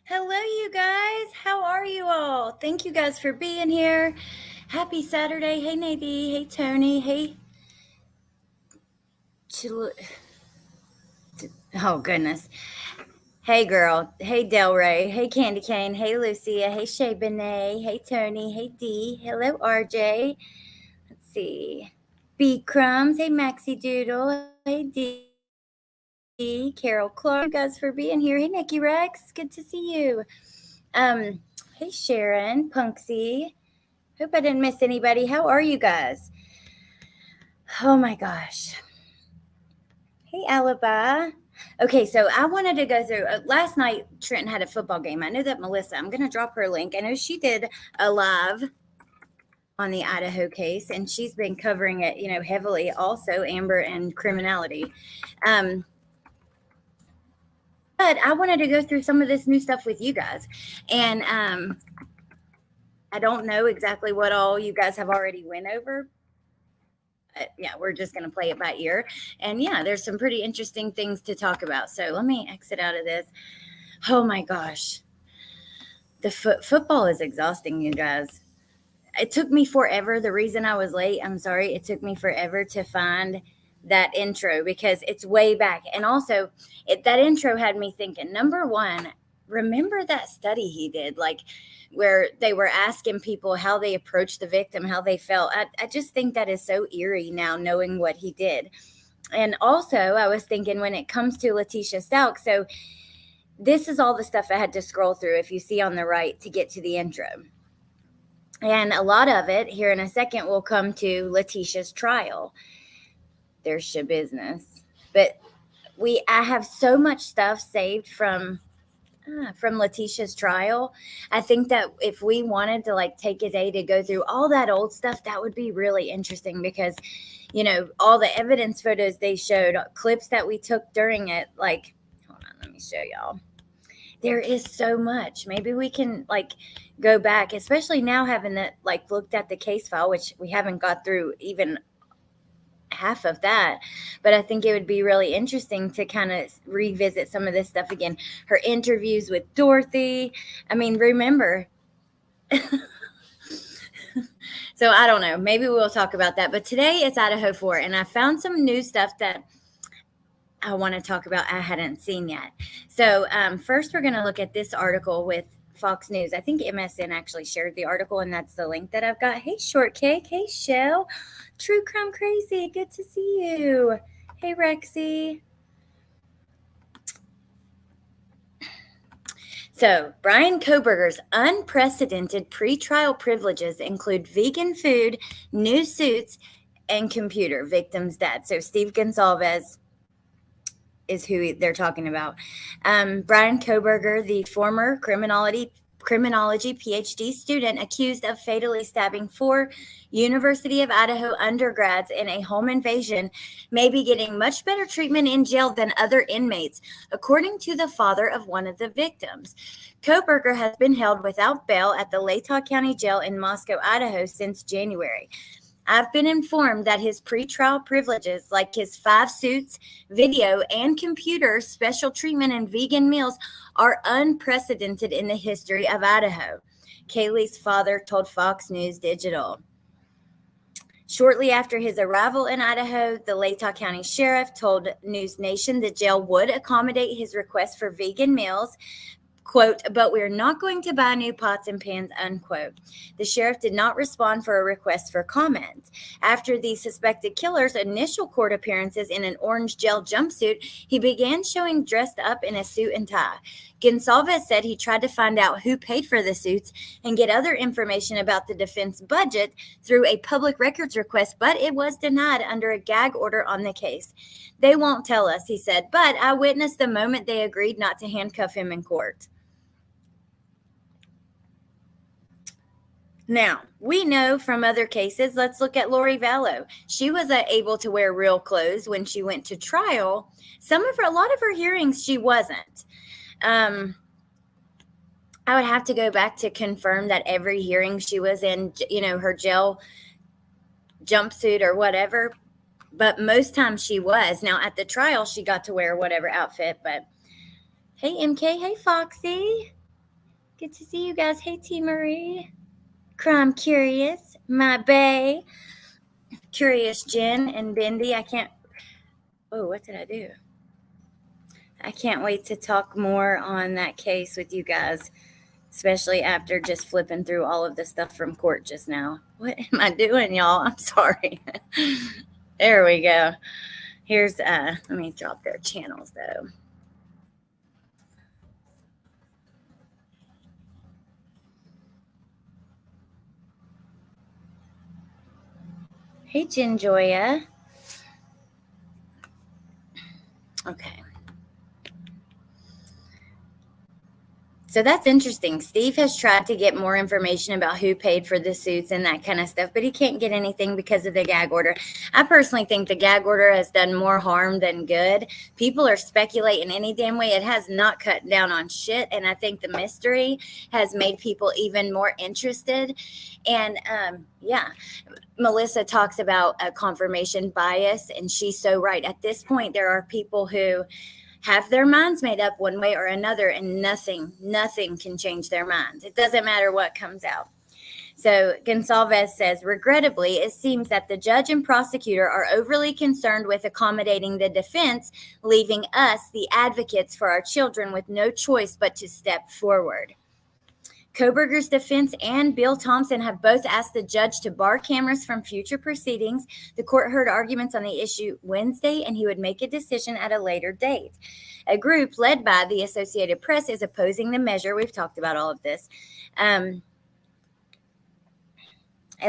Hello, you guys. How are you all? Thank you guys for being here. Happy Saturday. Hey, Navy. Hey, Tony. Hey. Oh, goodness. Hey, girl. Hey, Delray. Hey, Candy Cane. Hey, Lucia. Hey, Shay Benet. Hey, Tony. Hey, Dee. Hello, RJ. Let's see. B Crumbs. Hey, Maxie Doodle. Hey, Dee. Carol Clark. Thank you guys for being here. Hey, Nikki Rex. Good to see you. Hey, Sharon. Punksy. Hope I didn't miss anybody. How are you guys? Oh, my gosh. Hey, Alibi. Okay, so I wanted to go through last night. Trenton had a football game. I know that Melissa, I'm going to drop her link. I know she did a live on the Idaho case, and she's been covering it, heavily also, Amber and criminality. But I wanted to go through some of this new stuff with you guys. And I don't know exactly what all you guys have already went over. Yeah, we're just going to play it by ear. And yeah, there's some pretty interesting things to talk about. So let me exit out of this. Oh my gosh. The football is exhausting, you guys. It took me forever. The reason I was late, I'm sorry. It took me forever to find that intro because it's way back. And also that intro had me thinking, number one, remember that study he did, like where they were asking people how they approached the victim, how they felt. I just think that is so eerie now, knowing what he did. And also I was thinking when it comes to Letitia Stalk, so this is all the stuff I had to scroll through, if you see on the right, to get to the intro. And a lot of it here in a second will come to Letitia's trial. There's your business. But I have so much stuff saved from Letitia's trial. I think that if we wanted to take a day to go through all that old stuff, that would be really interesting because, all the evidence photos they showed, clips that we took during it, hold on, let me show y'all. There is so much. Maybe we can go back, especially now having that looked at the case file, which we haven't got through even half of that, but I think it would be really interesting to kind of revisit some of this stuff again. Her interviews with Dorothy. I mean, remember. So I don't know. Maybe we'll talk about that. But today it's Idaho 4, and I found some new stuff that I want to talk about I hadn't seen yet. So first we're going to look at this article with Fox News. I think MSN actually shared the article, and that's the link that I've got. Hey, Shortcake. Hey, Shell. True Crime Crazy. Good to see you. Hey, Rexy. So, Bryan Kohberger's unprecedented pretrial privileges include vegan food, new suits, and computer. Victim's dad. So, Steve Gonsalves is who they're talking about. Bryan Kohberger, the former criminology PhD student accused of fatally stabbing 4 University of Idaho undergrads in a home invasion, may be getting much better treatment in jail than other inmates, according to the father of one of the victims. Kohberger has been held without bail at the Latah County Jail in Moscow, Idaho since January. I've been informed that his pretrial privileges, like his 5 suits, video, and computer, special treatment, and vegan meals, are unprecedented in the history of Idaho, Kaylee's father told Fox News Digital. Shortly after his arrival in Idaho, the Latah County Sheriff told News Nation the jail would accommodate his request for vegan meals, quote, but we're not going to buy new pots and pans, unquote. The sheriff did not respond for a request for comment. After the suspected killer's initial court appearances in an orange gel jumpsuit, he began showing dressed up in a suit and tie. Gonsalves said he tried to find out who paid for the suits and get other information about the defense budget through a public records request, but it was denied under a gag order on the case. They won't tell us, he said, but I witnessed the moment they agreed not to handcuff him in court. Now, we know from other cases, let's look at Lori Vallow. She was able to wear real clothes when she went to trial. A lot of her hearings, she wasn't. I would have to go back to confirm that every hearing she was in, her jail jumpsuit or whatever, but most times she was. Now, at the trial, she got to wear whatever outfit, but hey, MK, hey, Foxy. Good to see you guys. Hey, T. Marie. Crime Curious, my bae, Curious Jen and Bindi. What did I do? I can't wait to talk more on that case with you guys, especially after just flipping through all of the stuff from court just now. What am I doing, y'all? I'm sorry. There we go. Here's, let me drop their channels though. Hey, Jinjoya. Okay. So that's interesting. Steve has tried to get more information about who paid for the suits and that kind of stuff, but he can't get anything because of the gag order. I personally think the gag order has done more harm than good. People are speculating any damn way. It has not cut down on shit, and I think the mystery has made people even more interested. And Melissa talks about a confirmation bias, and she's so right. At this point, there are people who have their minds made up one way or another, and nothing can change their minds. It doesn't matter what comes out. So Gonsalves says, regrettably, it seems that the judge and prosecutor are overly concerned with accommodating the defense, leaving us, the advocates for our children, with no choice but to step forward. Kohberger's defense and Bill Thompson have both asked the judge to bar cameras from future proceedings. The court heard arguments on the issue Wednesday, and he would make a decision at a later date. A group led by the Associated Press is opposing the measure. We've talked about all of this. A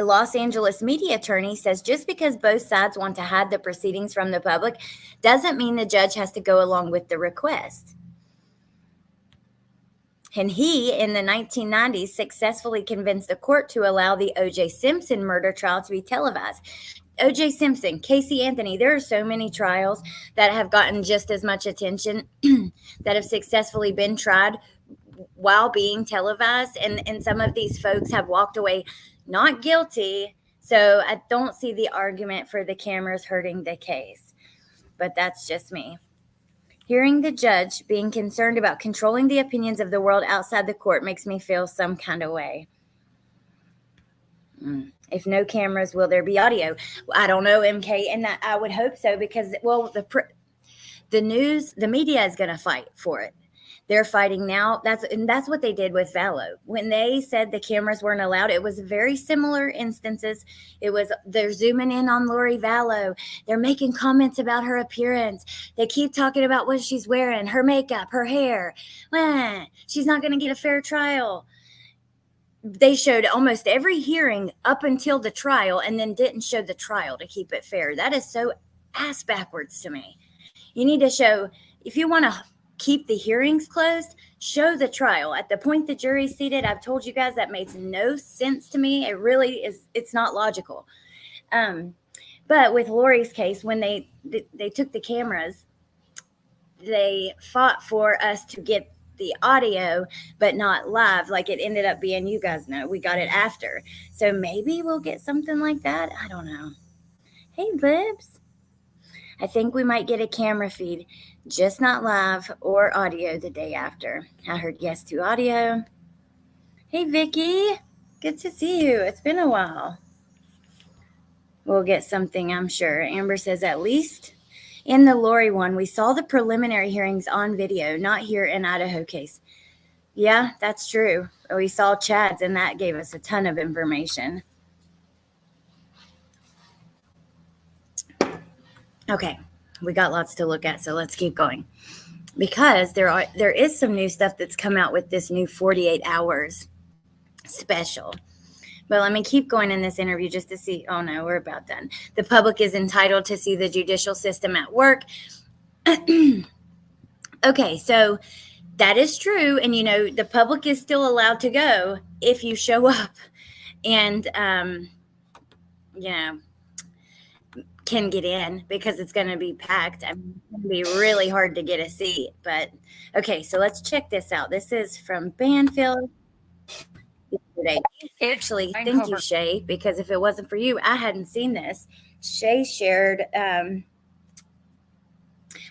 Los Angeles media attorney says just because both sides want to hide the proceedings from the public doesn't mean the judge has to go along with the request. And he, in the 1990s, successfully convinced the court to allow the O.J. Simpson murder trial to be televised. O.J. Simpson, Casey Anthony, there are so many trials that have gotten just as much attention that have successfully been tried while being televised. And some of these folks have walked away not guilty. So I don't see the argument for the cameras hurting the case. But that's just me. Hearing the judge being concerned about controlling the opinions of the world outside the court makes me feel some kind of way. If no cameras, will there be audio? I don't know, MK, and I would hope so because, well, the news, the media is going to fight for it. They're fighting now. That's what they did with Vallow. When they said the cameras weren't allowed, it was very similar instances. They're zooming in on Lori Vallow. They're making comments about her appearance. They keep talking about what she's wearing, her makeup, her hair. She's not going to get a fair trial. They showed almost every hearing up until the trial and then didn't show the trial to keep it fair. That is so ass backwards to me. You need to show, if you want to keep the hearings closed, show the trial. At the point the jury's seated, I've told you guys that makes no sense to me. It really is. It's not logical. But with Lori's case, when they took the cameras, they fought for us to get the audio, but not live. Like it ended up being, you guys know, we got it after. So maybe we'll get something like that. I don't know. Hey, Libs. I think we might get a camera feed, just not live or audio the day after. I heard yes to audio. Hey, Vicky. Good to see you. It's been a while. We'll get something, I'm sure. Amber says, at least in the Lori one, we saw the preliminary hearings on video, not here in Idaho case. Yeah, that's true. We saw Chad's, and that gave us a ton of information. Okay, we got lots to look at, so let's keep going. because there is some new stuff that's come out with this new 48 hours special. But let me keep going in this interview just to see. Oh no, we're about done. The public is entitled to see the judicial system at work. Okay, so that is true. And, the public is still allowed to go if you show up and, can get in, because it's going to be packed. I mean, it's going to be really hard to get a seat. But, okay, so let's check this out. This is from Banfield. Actually, thank you, Shay, because if it wasn't for you, I hadn't seen this. Shay shared,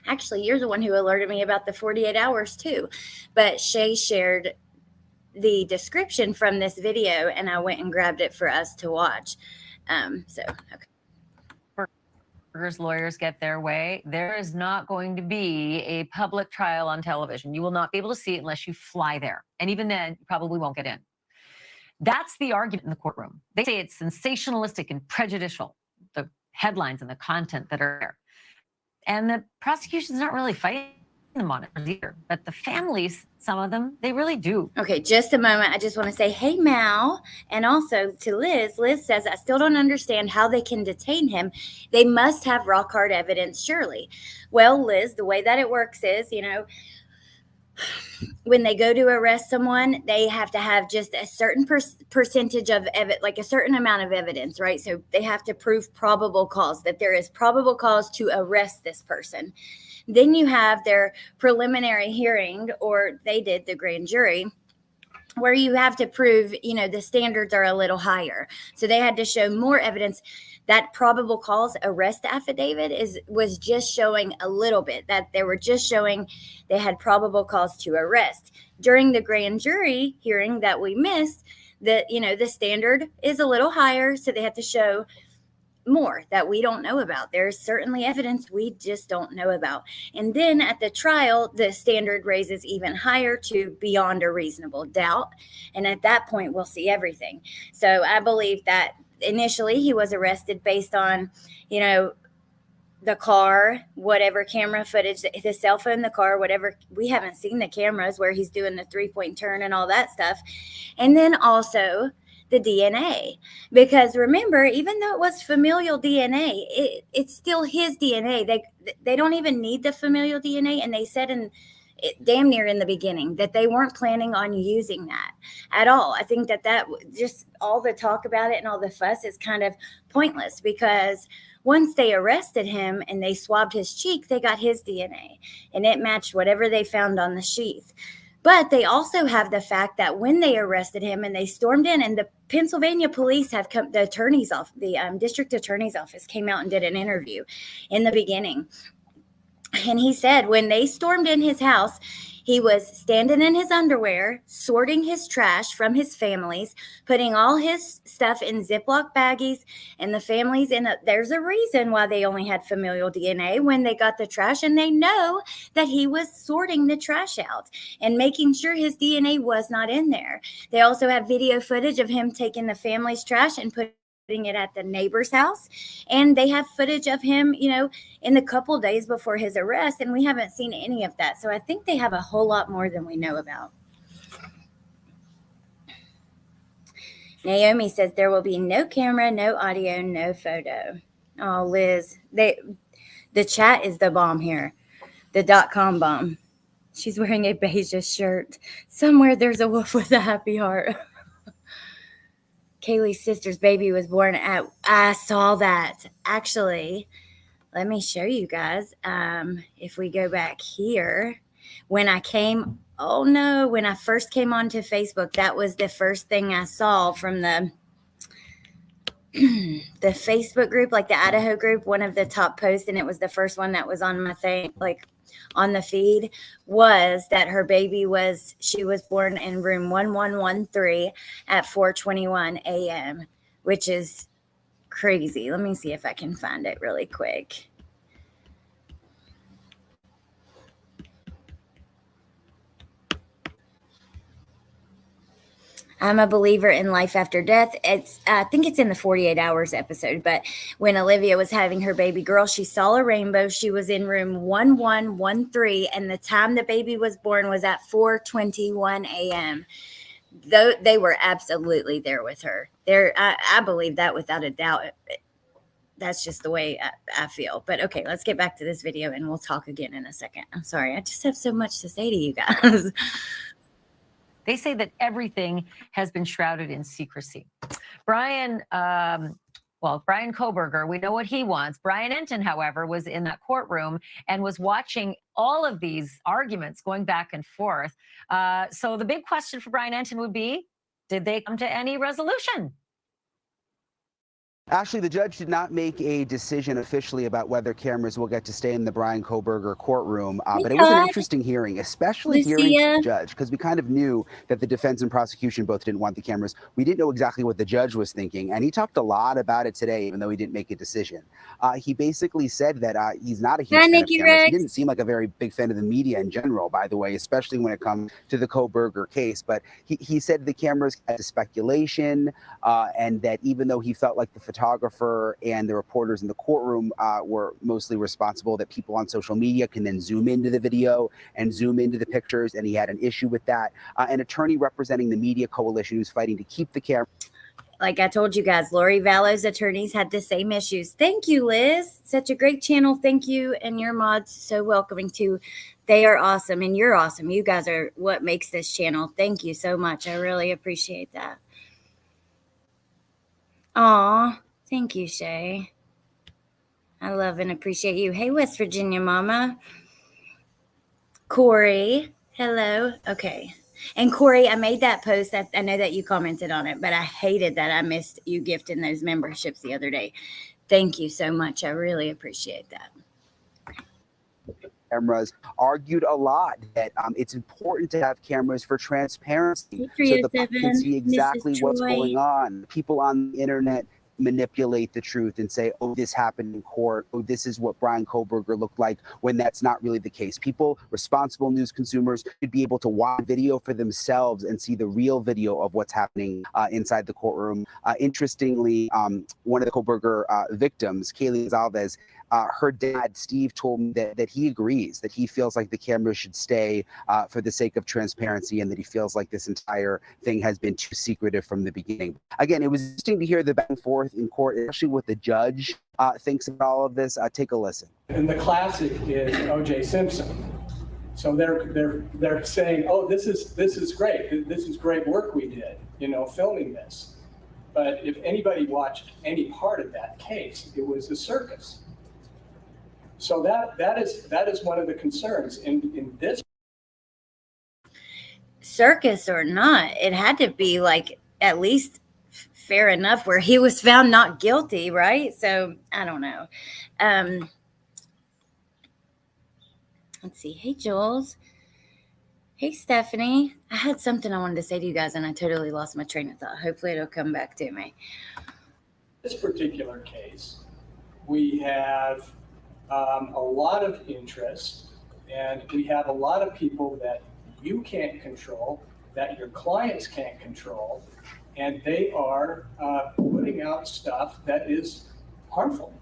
actually, you're the one who alerted me about the 48 hours too. But Shay shared the description from this video, and I went and grabbed it for us to watch. Okay. Lawyers get their way. There is not going to be a public trial on television. You will not be able to see it unless you fly there. And even then, you probably won't get in. That's the argument in the courtroom. They say it's sensationalistic and prejudicial, the headlines and the content that are there. And the prosecution's not really fighting them on it either. But the families, some of them, they really do. Okay, just a moment. I just want to say, hey, Mal, and also to Liz. Liz says, I still don't understand how they can detain him. They must have rock hard evidence, surely. Well, Liz, the way that it works is, when they go to arrest someone, they have to have just a certain percentage of like a certain amount of evidence, right? So they have to prove probable cause, that there is probable cause to arrest this person. Then you have their preliminary hearing, or they did the grand jury, where you have to prove, the standards are a little higher. So they had to show more evidence. That probable cause arrest affidavit was just showing a little bit, that they were just showing they had probable cause to arrest. During the grand jury hearing that we missed, the standard is a little higher, so they had to show more that we don't know about. There's certainly evidence we just don't know about. And then at the trial, the standard raises even higher to beyond a reasonable doubt. And at that point, we'll see everything. So I believe that initially he was arrested based on, the car, whatever camera footage, the cell phone, the car, whatever. We haven't seen the cameras where he's doing the 3-point turn and all that stuff. And then also the DNA, because remember, even though it was familial DNA, it's still his DNA. They don't even need the familial DNA. And they said damn near in the beginning that they weren't planning on using that at all. I think that just all the talk about it and all the fuss is kind of pointless, because once they arrested him and they swabbed his cheek, they got his DNA and it matched whatever they found on the sheath. But they also have the fact that when they arrested him and they stormed in, and the Pennsylvania police have come, the district attorney's office came out and did an interview in the beginning. And he said when they stormed in his house, he was standing in his underwear, sorting his trash from his families, putting all his stuff in Ziploc baggies, and the families there's a reason why they only had familial DNA when they got the trash, and they know that he was sorting the trash out and making sure his DNA was not in there. They also have video footage of him taking the family's trash and putting it at the neighbor's house, and they have footage of him, in the couple days before his arrest, and we haven't seen any of that. So I think they have a whole lot more than we know about. Naomi says there will be no camera, no audio, no photo. Oh, Liz, the chat is the bomb here, the .com bomb. She's wearing a beige shirt. Somewhere there's a wolf with a happy heart. Kaylee's sister's baby was born I saw that. Actually, let me show you guys. If we go back here, when I first came onto Facebook, that was the first thing I saw from the Facebook group, like the Idaho group, one of the top posts, and it was the first one that was on my thing, like on the feed, was that her baby was born in room 1113 at 4:21 a.m., which is crazy. Let me see if I can find it really quick. I'm a believer in life after death. I think it's in the 48 hours episode, but when Olivia was having her baby girl, she saw a rainbow. She was in room 1113, and the time the baby was born was at 4:21 a.m. Though they were absolutely there with her. I believe that without a doubt. That's just the way I feel. But okay, let's get back to this video and we'll talk again in a second. I'm sorry. I just have so much to say to you guys. They say that everything has been shrouded in secrecy. Bryan Kohberger, we know what he wants. Brian Enton, however, was in that courtroom and was watching all of these arguments going back and forth. So the big question for Brian Enton would be, did they come to any resolution? Actually, the judge did not make a decision officially about whether cameras will get to stay in the Bryan Kohberger courtroom, but it was an interesting hearing, especially hearing the judge, because we kind of knew that the defense and prosecution both didn't want the cameras. We didn't know exactly what the judge was thinking, and he talked a lot about it today, even though he didn't make a decision. He basically said that he's not a huge fan of cameras. He didn't seem like a very big fan of the media in general, by the way, especially when it comes to the Kohberger case. But he said the cameras had speculation, and that even though he felt like the photographer and the reporters in the courtroom were mostly responsible, that people on social media can then zoom into the video and zoom into the pictures, and he had an issue with that. An attorney representing the media coalition who's fighting to keep the camera. Like I told you guys, Lori Vallow's attorneys had the same issues. Thank you, Liz. Such a great channel. Thank you. And your mods so welcoming too. They are awesome and you're awesome. You guys are what makes this channel. Thank you so much. I really appreciate that. Aw, thank you, Shay. I love and appreciate you. Hey, West Virginia mama. Corey, hello. Okay. And Corey, I made that post. I know that you commented on it, but I hated that I missed you gifting those memberships the other day. Thank you so much. I really appreciate that. Cameras argued a lot that it's important to have cameras for transparency, so the public can see exactly what's going on. People on the internet manipulate the truth and say, oh, this happened in court. Oh, this is what Bryan Kohberger looked like, when that's not really the case. People, responsible news consumers, should be able to watch video for themselves and see the real video of what's happening inside the courtroom. Interestingly, one of the Kohberger victims, Kaylee Gonzalez, her dad, Steve, told me that he agrees, that he feels like the cameras should stay for the sake of transparency, and that he feels like this entire thing has been too secretive from the beginning. Again, it was interesting to hear the back and forth in court, especially what the judge thinks about all of this. Take a listen. And the classic is O.J. Simpson. So they're saying, oh, this is great. This is great work we did, filming this. But if anybody watched any part of that case, it was a circus. So that is one of the concerns in this. Circus or not, it had to be like at least fair enough where he was found not guilty, right? So I don't know. Let's see. Hey, Jules. Hey, Stephanie. I had something I wanted to say to you guys and I totally lost my train of thought. Hopefully it'll come back to me. This particular case, we have a lot of interest, and we have a lot of people that you can't control, that your clients can't control, and they are putting out stuff that is harmful.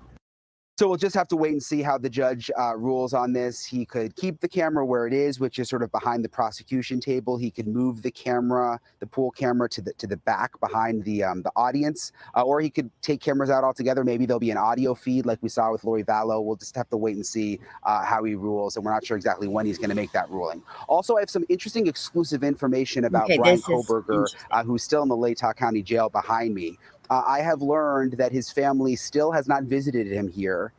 So we'll just have to wait and see how the judge rules on this. He could keep the camera where it is, which is sort of behind the prosecution table. He could move the camera, the pool camera, to the back behind the audience, or he could take cameras out altogether. Maybe there'll be an audio feed like we saw with Lori Vallow. We'll just have to wait and see how he rules, and we're not sure exactly when he's going to make that ruling. Also, I have some interesting exclusive information about Bryan Kohberger, who's still in the Latah County Jail behind me. I have learned that his family still has not visited him here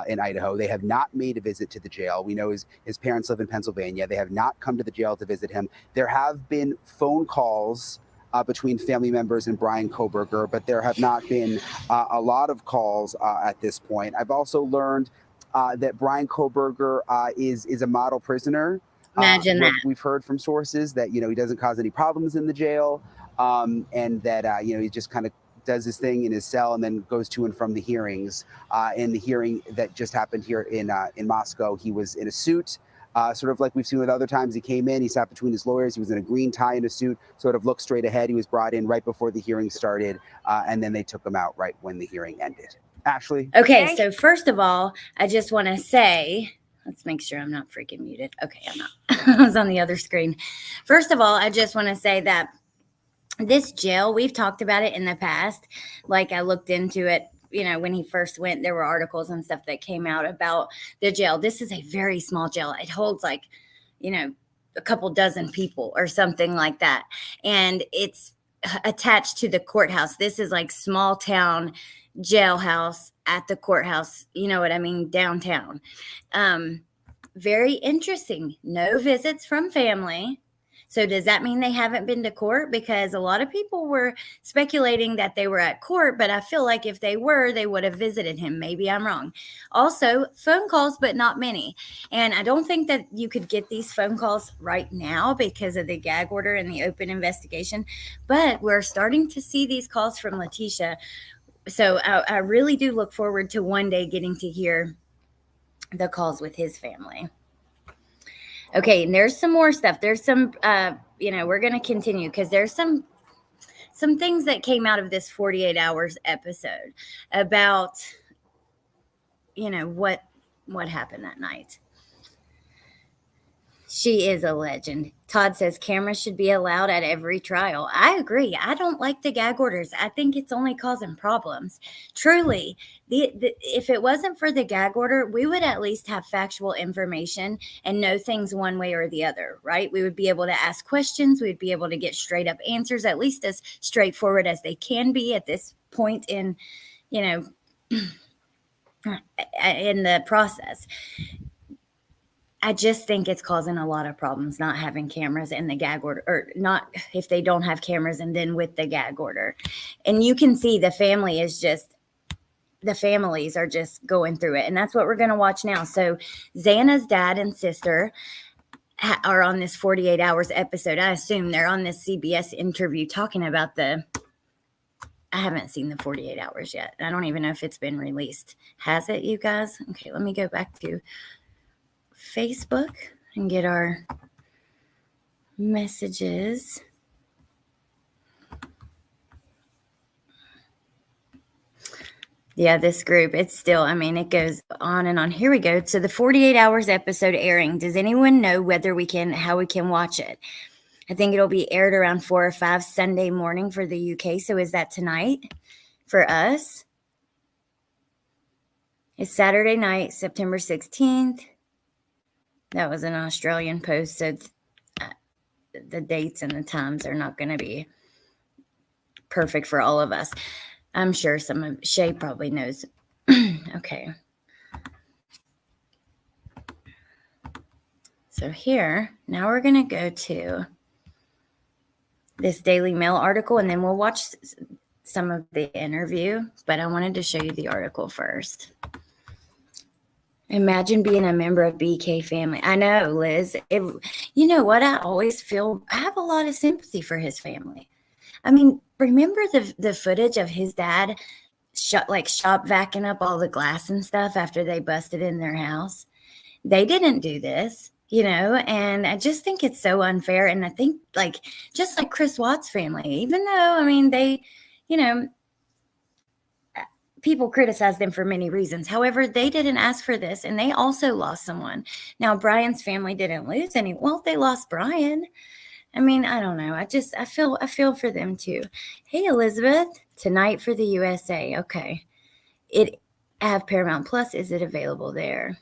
in Idaho. They have not made a visit to the jail. We know his parents live in Pennsylvania. They have not come to the jail to visit him. There have been phone calls between family members and Bryan Kohberger, but there have not been a lot of calls at this point. I've also learned that Bryan Kohberger is a model prisoner. Imagine that. We've heard from sources that, he doesn't cause any problems in the jail, and that, he just kind of does his thing in his cell and then goes to and from the hearings. In the hearing that just happened here in Moscow, he was in a suit. sort of like we've seen with other times. He came in, he sat between his lawyers, he was in a green tie and a suit, sort of looked straight ahead. He was brought in right before the hearing started, and then they took him out right when the hearing ended. Ashley? Okay, so first of all, I just want to say, let's make sure I'm not freaking muted. Okay, I'm not. I was on the other screen. First of all, I just want to say that this jail, we've talked about it in the past. Like, I looked into it, you know, when he first went, there were articles and stuff that came out about the jail. This is a very small jail. It holds like, you know, a couple dozen people or something like that. And it's attached to the courthouse. This is like small town jailhouse at the courthouse. You know what I mean? Downtown. Very interesting. No visits from family. So does that mean they haven't been to court? Because a lot of people were speculating that they were at court, but I feel like if they were, they would have visited him. Maybe I'm wrong. Also, phone calls, but not many. And I don't think that you could get these phone calls right now because of the gag order and the open investigation. But we're starting to see these calls from Letitia. So I really do look forward to one day getting to hear the calls with his family. Okay, and there's some more stuff. There's some, you know, we're going to continue because there's some things that came out of this 48 hours episode about, you know, what happened that night. She is a legend. Todd says cameras should be allowed at every trial. I agree. I don't like the gag orders. I think it's only causing problems. Truly, if it wasn't for the gag order, we would at least have factual information and know things one way or the other, right? We would be able to ask questions. We'd be able to get straight up answers, at least as straightforward as they can be at this point in, you know, in the process. I just think it's causing a lot of problems not having cameras in the gag order, or not if they don't have cameras and then with the gag order. And you can see the families are just going through it. And that's what we're going to watch now. So Xana's dad and sister are on this 48 hours episode. I assume they're on this CBS interview talking about I haven't seen the 48 hours yet. I don't even know if it's been released. Has it, you guys? Okay, let me go back to Facebook and get our messages. Yeah, this group, it's still, I mean, it goes on and on. Here we go. So the 48 hours episode airing. Does anyone know how we can watch it? I think it'll be aired around 4 or 5 Sunday morning for the UK. So is that tonight for us? It's Saturday night, September 16th. That was an Australian post, so the dates and the times are not going to be perfect for all of us. I'm sure Shay probably knows. Okay. So here, now we're going to go to this Daily Mail article, and then we'll watch some of the interview, but I wanted to show you the article first. Imagine being a member of BK family. I know, Liz. You know what? I always feel I have a lot of sympathy for his family. I mean, remember the footage of his dad shop vacuuming up all the glass and stuff after they busted in their house? They didn't do this, you know, and I just think it's so unfair. And I think just like Chris Watts' family, even though, I mean, they, you know, people criticize them for many reasons. However, they didn't ask for this, and they also lost someone. Now, Bryan's family didn't lose any. Well, they lost Bryan. I mean, I don't know. I feel for them too. Hey, Elizabeth, tonight for the USA. Okay. I have Paramount Plus. Is it available there?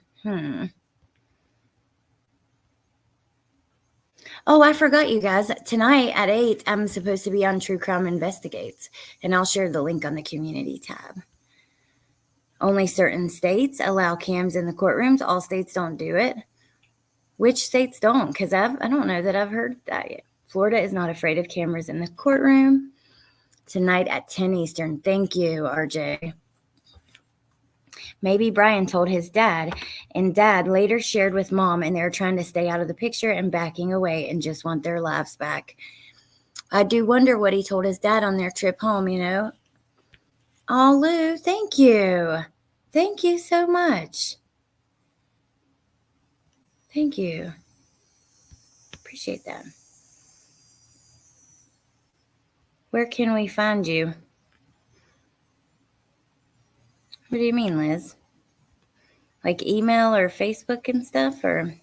Oh, I forgot, you guys. Tonight at 8, I'm supposed to be on True Crime Investigates, and I'll share the link on the community tab. Only certain states allow cams in the courtrooms. All states don't do it. Which states don't? Because I don't know that I've heard that yet. Florida is not afraid of cameras in the courtroom. Tonight at 10 Eastern. Thank you, RJ. Maybe Bryan told his dad, and dad later shared with mom, and they're trying to stay out of the picture and backing away and just want their lives back. I do wonder what he told his dad on their trip home, you know. Oh, Lou, thank you. Thank you so much. Thank you. Appreciate that. Where can we find you? What do you mean, Liz? Like email or Facebook and stuff? Or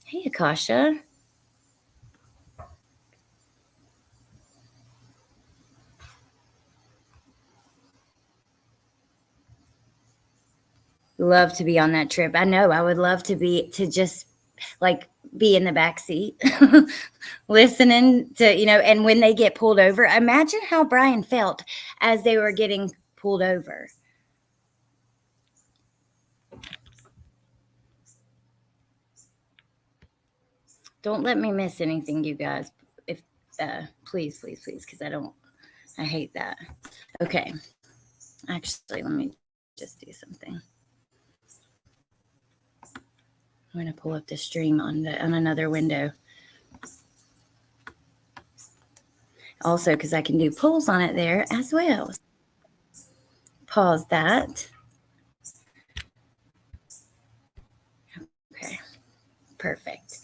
hey, Akasha. Love to be on that trip. I know I would love to just like be in the back seat listening to, and when they get pulled over, imagine how Bryan felt as they were getting pulled over. Don't let me miss anything, you guys. If please, because I hate that. Okay. Actually, let me just do something. I'm going to pull up the stream on another window. Also, because I can do polls on it there as well. Pause that. Okay, perfect.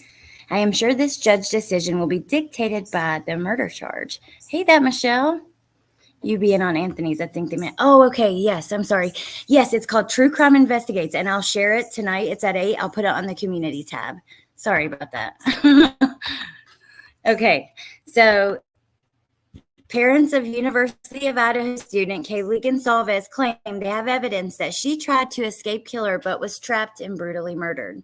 I am sure this judge decision will be dictated by the murder charge. Hey, that Michelle. You being on Anthony's, I think they meant. Oh, okay. Yes, I'm sorry. Yes, it's called True Crime Investigates, and I'll share it tonight. It's at 8. I'll put it on the community tab. Sorry about that. Okay, so parents of University of Idaho student Kaylee Gonsalves claim they have evidence that she tried to escape killer but was trapped and brutally murdered.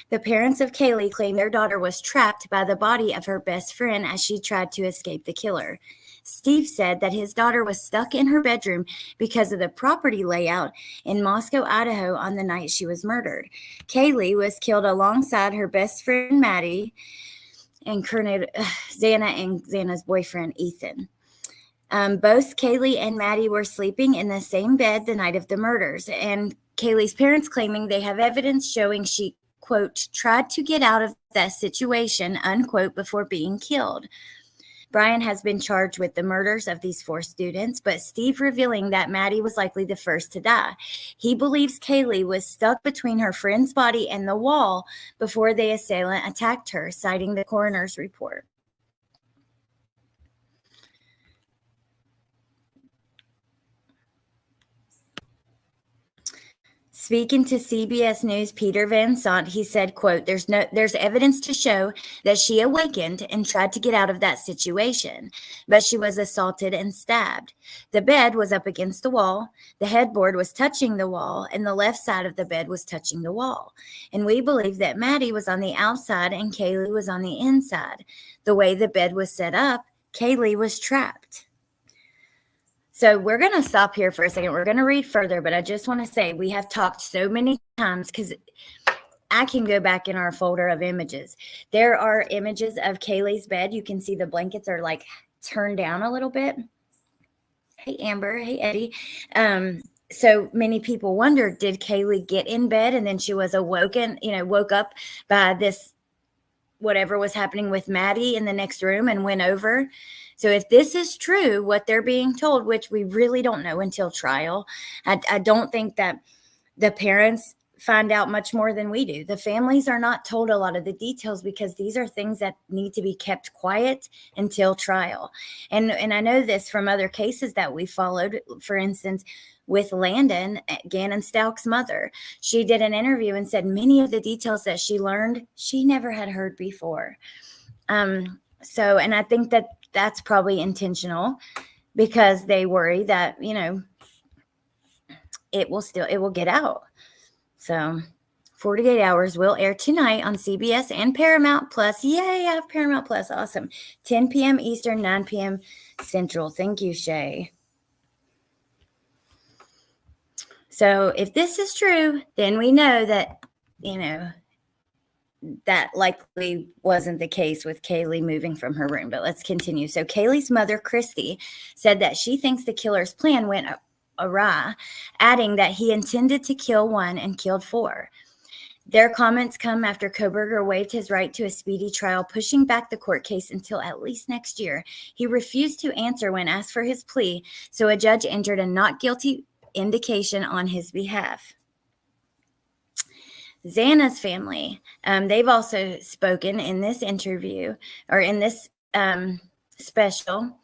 The parents of Kaylee claim their daughter was trapped by the body of her best friend as she tried to escape the killer. Steve said that his daughter was stuck in her bedroom because of the property layout in Moscow, Idaho on the night she was murdered. Kaylee was killed alongside her best friend, Maddie, and Xana and Xana's boyfriend, Ethan. Both Kaylee and Maddie were sleeping in the same bed the night of the murders, and Kaylee's parents claiming they have evidence showing she, quote, tried to get out of that situation, unquote, before being killed. Bryan has been charged with the murders of these 4 students, but Steve revealing that Maddie was likely the first to die. He believes Kaylee was stuck between her friend's body and the wall before the assailant attacked her, citing the coroner's report. Speaking to CBS News' Peter Van Sant, he said, quote, there's evidence to show that she awakened and tried to get out of that situation, but she was assaulted and stabbed. The bed was up against the wall, the headboard was touching the wall, and the left side of the bed was touching the wall. And we believe that Maddie was on the outside and Kaylee was on the inside. The way the bed was set up, Kaylee was trapped. So we're going to stop here for a second. We're going to read further, but I just want to say we have talked so many times because I can go back in our folder of images. There are images of Kaylee's bed. You can see the blankets are like turned down a little bit. Hey, Amber. Hey, Eddie. So many people wondered, did Kaylee get in bed and then she was woke up by this, whatever was happening with Maddie in the next room and went over? So if this is true, what they're being told, which we really don't know until trial, I don't think that the parents find out much more than we do. The families are not told a lot of the details because these are things that need to be kept quiet until trial. And I know this from other cases that we followed. For instance, with Landon, Gannon Stouck's mother, she did an interview and said many of the details that she learned, she never had heard before. And I think that that's probably intentional because they worry that, it will get out. So 48 Hours will air tonight on CBS and Paramount Plus. Yay, I have Paramount Plus. Awesome. 10 p.m. Eastern, 9 p.m. Central. Thank you, Shay. So if this is true, then we know that, that likely wasn't the case with Kaylee moving from her room. But let's continue. So Kaylee's mother, Christy, said that she thinks the killer's plan went awry, adding that he intended to kill 1 and killed 4. Their comments come after Kohberger waived his right to a speedy trial, pushing back the court case until at least next year. He refused to answer when asked for his plea, so a judge entered a not guilty indication on his behalf. Xana's family, they've also spoken in this interview or in this special.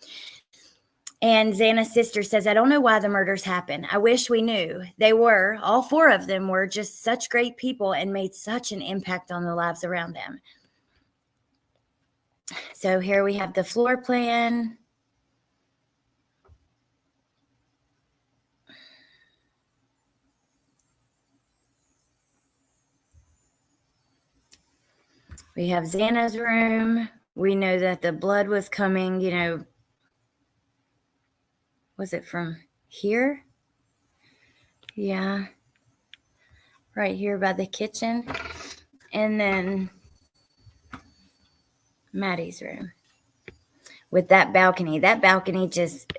And Xana's sister says, I don't know why the murders happened. I wish we knew. All 4 of them were just such great people and made such an impact on the lives around them. So here we have the floor plan. We have Xana's room. We know that the blood was coming, was it from here? Yeah. Right here by the kitchen. And then Maddie's room with that balcony. That balcony just,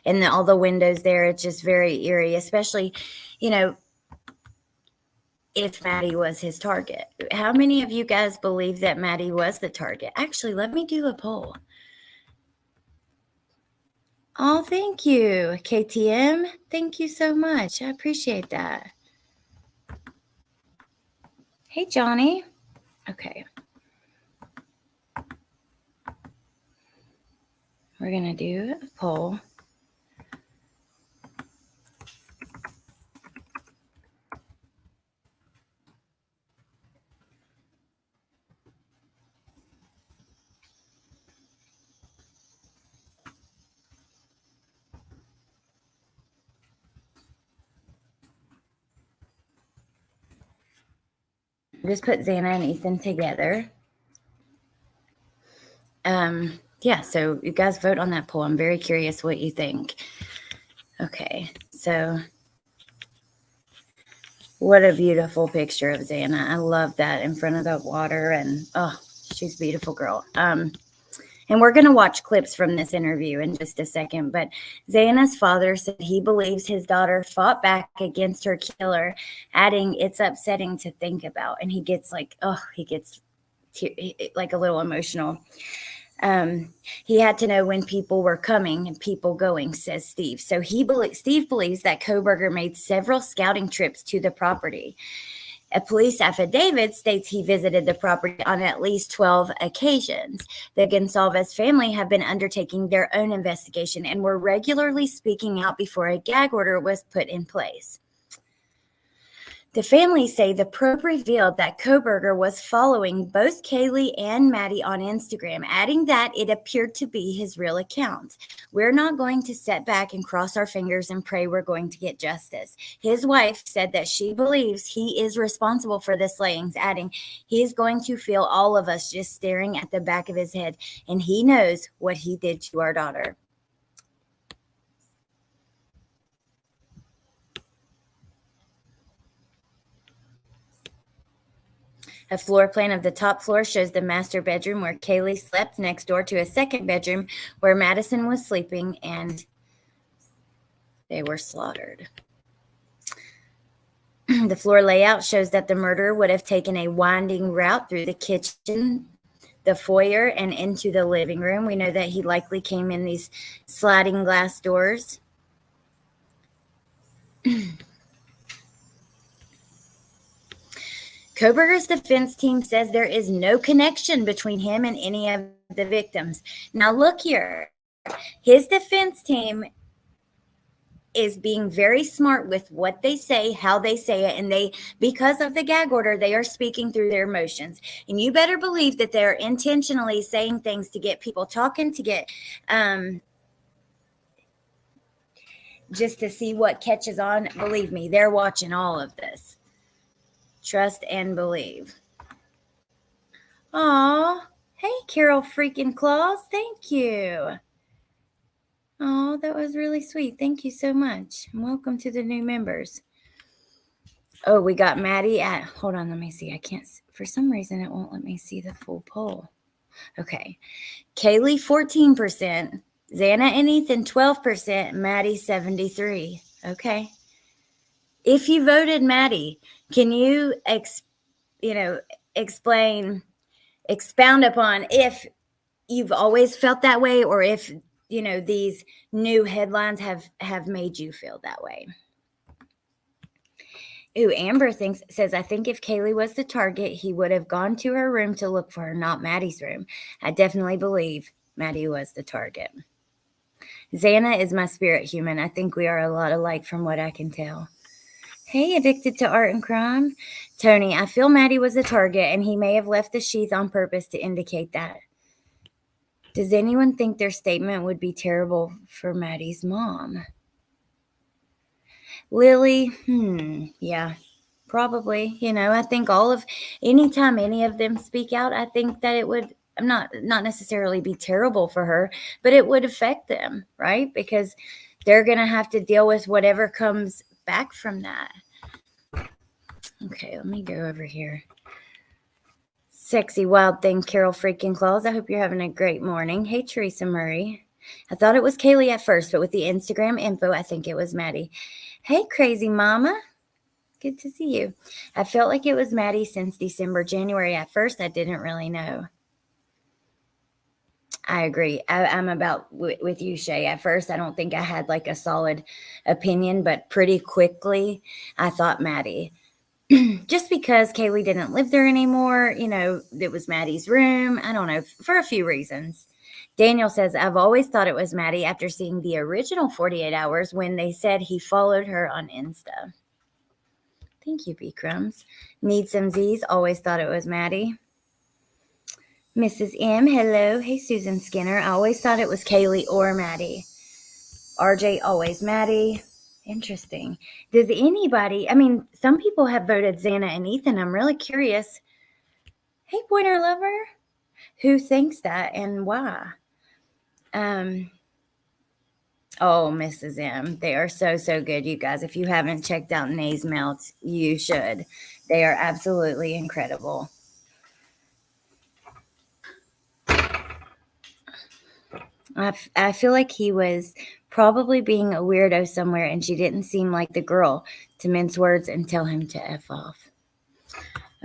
and all the windows there, it's just very eerie, especially, if Maddie was his target. How many of you guys believe that Maddie was the target? Actually, let me do a poll. Oh, thank you, KTM. Thank you so much. I appreciate that. Hey, Johnny. Okay. We're going to do a poll. Just put Xana and Ethan together. Yeah, so you guys vote on that poll. I'm very curious what you think. Okay, so what a beautiful picture of Xana. I love that in front of the water, and oh, she's a beautiful girl. And we're going to watch clips from this interview in just a second, but Xana's father said he believes his daughter fought back against her killer, adding, it's upsetting to think about. And he gets like a little emotional. He had to know when people were coming and people going, says Steve. So Steve believes that Kohberger made several scouting trips to the property. A police affidavit states he visited the property on at least 12 occasions. The Gonsalves family have been undertaking their own investigation and were regularly speaking out before a gag order was put in place. The family say the probe revealed that Kohberger was following both Kaylee and Maddie on Instagram, adding that it appeared to be his real account. We're not going to sit back and cross our fingers and pray we're going to get justice. His wife said that she believes he is responsible for the slayings, adding, he is going to feel all of us just staring at the back of his head, and he knows what he did to our daughter. A floor plan of the top floor shows the master bedroom where Kaylee slept next door to a second bedroom where Madison was sleeping, and they were slaughtered. The floor layout shows that the murderer would have taken a winding route through the kitchen, the foyer, and into the living room. We know that he likely came in these sliding glass doors. Kohberger's defense team says there is no connection between him and any of the victims. Now look here. His defense team is being very smart with what they say, how they say it, and because of the gag order, they are speaking through their emotions. And you better believe that they're intentionally saying things to get people talking, to get just to see what catches on. Believe me, they're watching all of this. Trust and believe. Aw, hey, Carol freaking Claus. Thank you. Oh, that was really sweet. Thank you so much. And welcome to the new members. Oh, we got Maddie at, hold on, let me see. I can't, for some reason, it won't let me see the full poll. Okay. Kaylee, 14%. Xana and Ethan, 12%. Maddie, 73%. Okay. If you voted Maddie, can you, expound upon if you've always felt that way, or if, these new headlines have made you feel that way? Ooh, Amber says, I think if Kaylee was the target, he would have gone to her room to look for her, not Maddie's room. I definitely believe Maddie was the target. Xana is my spirit human. I think we are a lot alike from what I can tell. Hey, addicted to art and crime. Tony, I feel Maddie was the target, and he may have left the sheath on purpose to indicate that. Does anyone think their statement would be terrible for Maddie's mom? Lily, yeah, probably. I think anytime any of them speak out, I think that it would not necessarily be terrible for her, but it would affect them, right? Because they're going to have to deal with whatever comes back from that. Okay, let me go over here. Sexy wild thing, Carol freaking Claus. I hope you're having a great morning. Hey, Teresa Murray. I thought it was Kaylee at first, but with the Instagram info, I think it was Maddie. Hey, crazy mama. Good to see you. I felt like it was Maddie since December, January. At first, I didn't really know. I agree. I'm about with you, Shay. At first, I don't think I had like a solid opinion, but pretty quickly, I thought Maddie. Just because Kaylee didn't live there anymore, it was Maddie's room. I don't know, for a few reasons. Daniel says, I've always thought it was Maddie after seeing the original 48 hours when they said he followed her on Insta. Thank you, B Crumbs. Need some Z's. Always thought it was Maddie. Mrs. M, hello. Hey, Susan Skinner. I always thought it was Kaylee or Maddie. RJ, always Maddie. Interesting. Does anybody, some people have voted Xana and Ethan. I'm really curious. Hey, Pointer Lover. Who thinks that and why? Oh, Mrs. M. They are so, so good, you guys. If you haven't checked out Nay's melts, you should. They are absolutely incredible. I feel like he was probably being a weirdo somewhere, and she didn't seem like the girl to mince words and tell him to F off.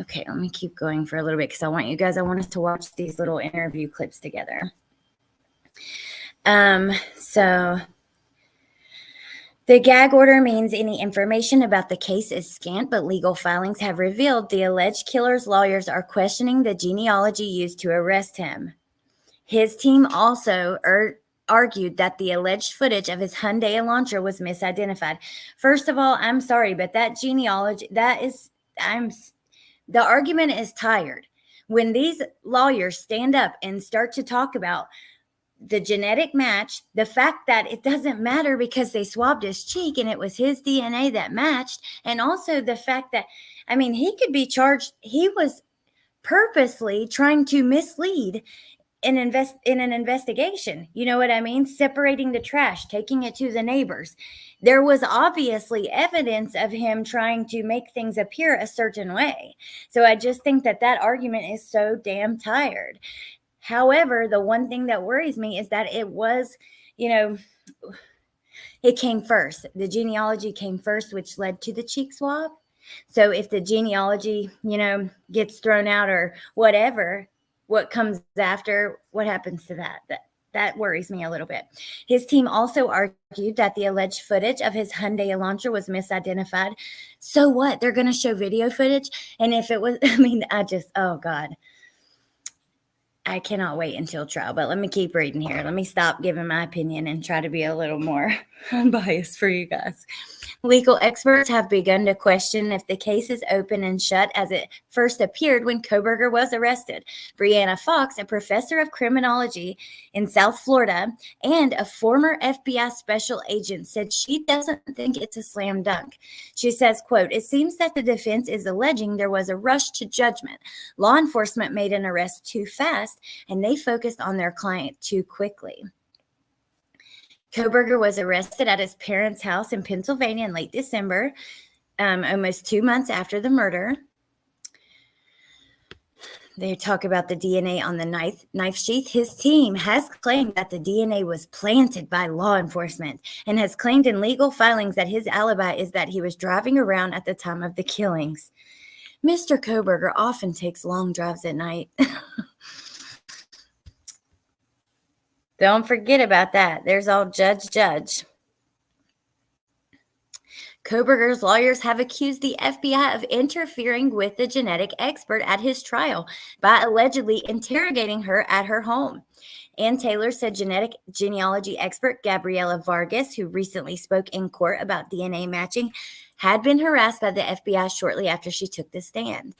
Okay, let me keep going for a little bit because I want us to watch these little interview clips together. So the gag order means any information about the case is scant, but legal filings have revealed the alleged killer's lawyers are questioning the genealogy used to arrest him. His team also argued that the alleged footage of his Hyundai Elantra was misidentified. First of all, I'm sorry, but that genealogy, the argument is tired. When these lawyers stand up and start to talk about the genetic match, the fact that it doesn't matter because they swabbed his cheek and it was his DNA that matched, and also the fact that, he could be charged. He was purposely trying to mislead in an investigation. You know what I mean? Separating the trash, taking it to the neighbors. There was obviously evidence of him trying to make things appear a certain way. So I just think that argument is so damn tired. However, the one thing that worries me is that it was, it came first. The genealogy came first, which led to the cheek swab. So if the genealogy, gets thrown out or whatever, what comes after, what happens to that? That worries me a little bit. His team also argued that the alleged footage of his Hyundai Elantra was misidentified. So what? They're going to show video footage? And if it was, oh God. I cannot wait until trial, but let me keep reading here. Let me stop giving my opinion and try to be a little more unbiased for you guys. Legal experts have begun to question if the case is open and shut as it first appeared when Kohberger was arrested. Brianna Fox, a professor of criminology in South Florida and a former FBI special agent, said she doesn't think it's a slam dunk. She says, quote, "It seems that the defense is alleging there was a rush to judgment. Law enforcement made an arrest too fast, and they focused on their client too quickly." Kohberger was arrested at his parents' house in Pennsylvania in late December, almost 2 months after the murder. They talk about the DNA on the knife sheath. His team has claimed that the DNA was planted by law enforcement and has claimed in legal filings that his alibi is that he was driving around at the time of the killings. Mr. Kohberger often takes long drives at night. Don't forget about that. There's all judge. Kohberger's lawyers have accused the FBI of interfering with the genetic expert at his trial by allegedly interrogating her at her home. Ann Taylor said genetic genealogy expert Gabriela Vargas, who recently spoke in court about DNA matching, had been harassed by the FBI shortly after she took the stand.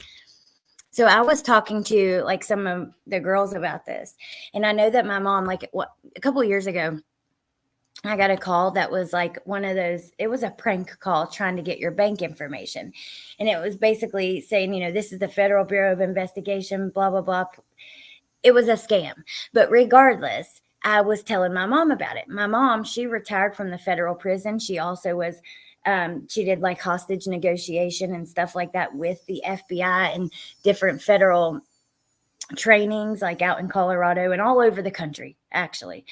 So I was talking to like some of the girls about this, and I know that my mom, a couple of years ago, I got a call that was like one of those, it was a prank call trying to get your bank information. And it was basically saying, this is the Federal Bureau of Investigation, blah, blah, blah. It was a scam. But regardless, I was telling my mom about it. My mom, she retired from the federal prison. She also was, she did like hostage negotiation and stuff like that with the FBI and different federal trainings, like out in Colorado and all over the country, actually.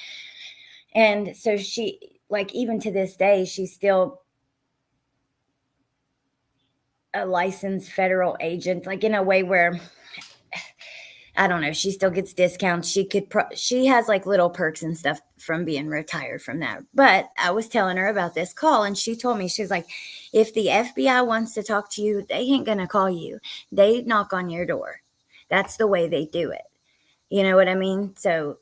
And so she, even to this day, she's still a licensed federal agent, in a way where, I don't know, she still gets discounts. She has little perks and stuff from being retired from that. But I was telling her about this call, and she told me, she's like, if the FBI wants to talk to you, they ain't going to call you. They knock on your door. That's the way they do it. You know what I mean? So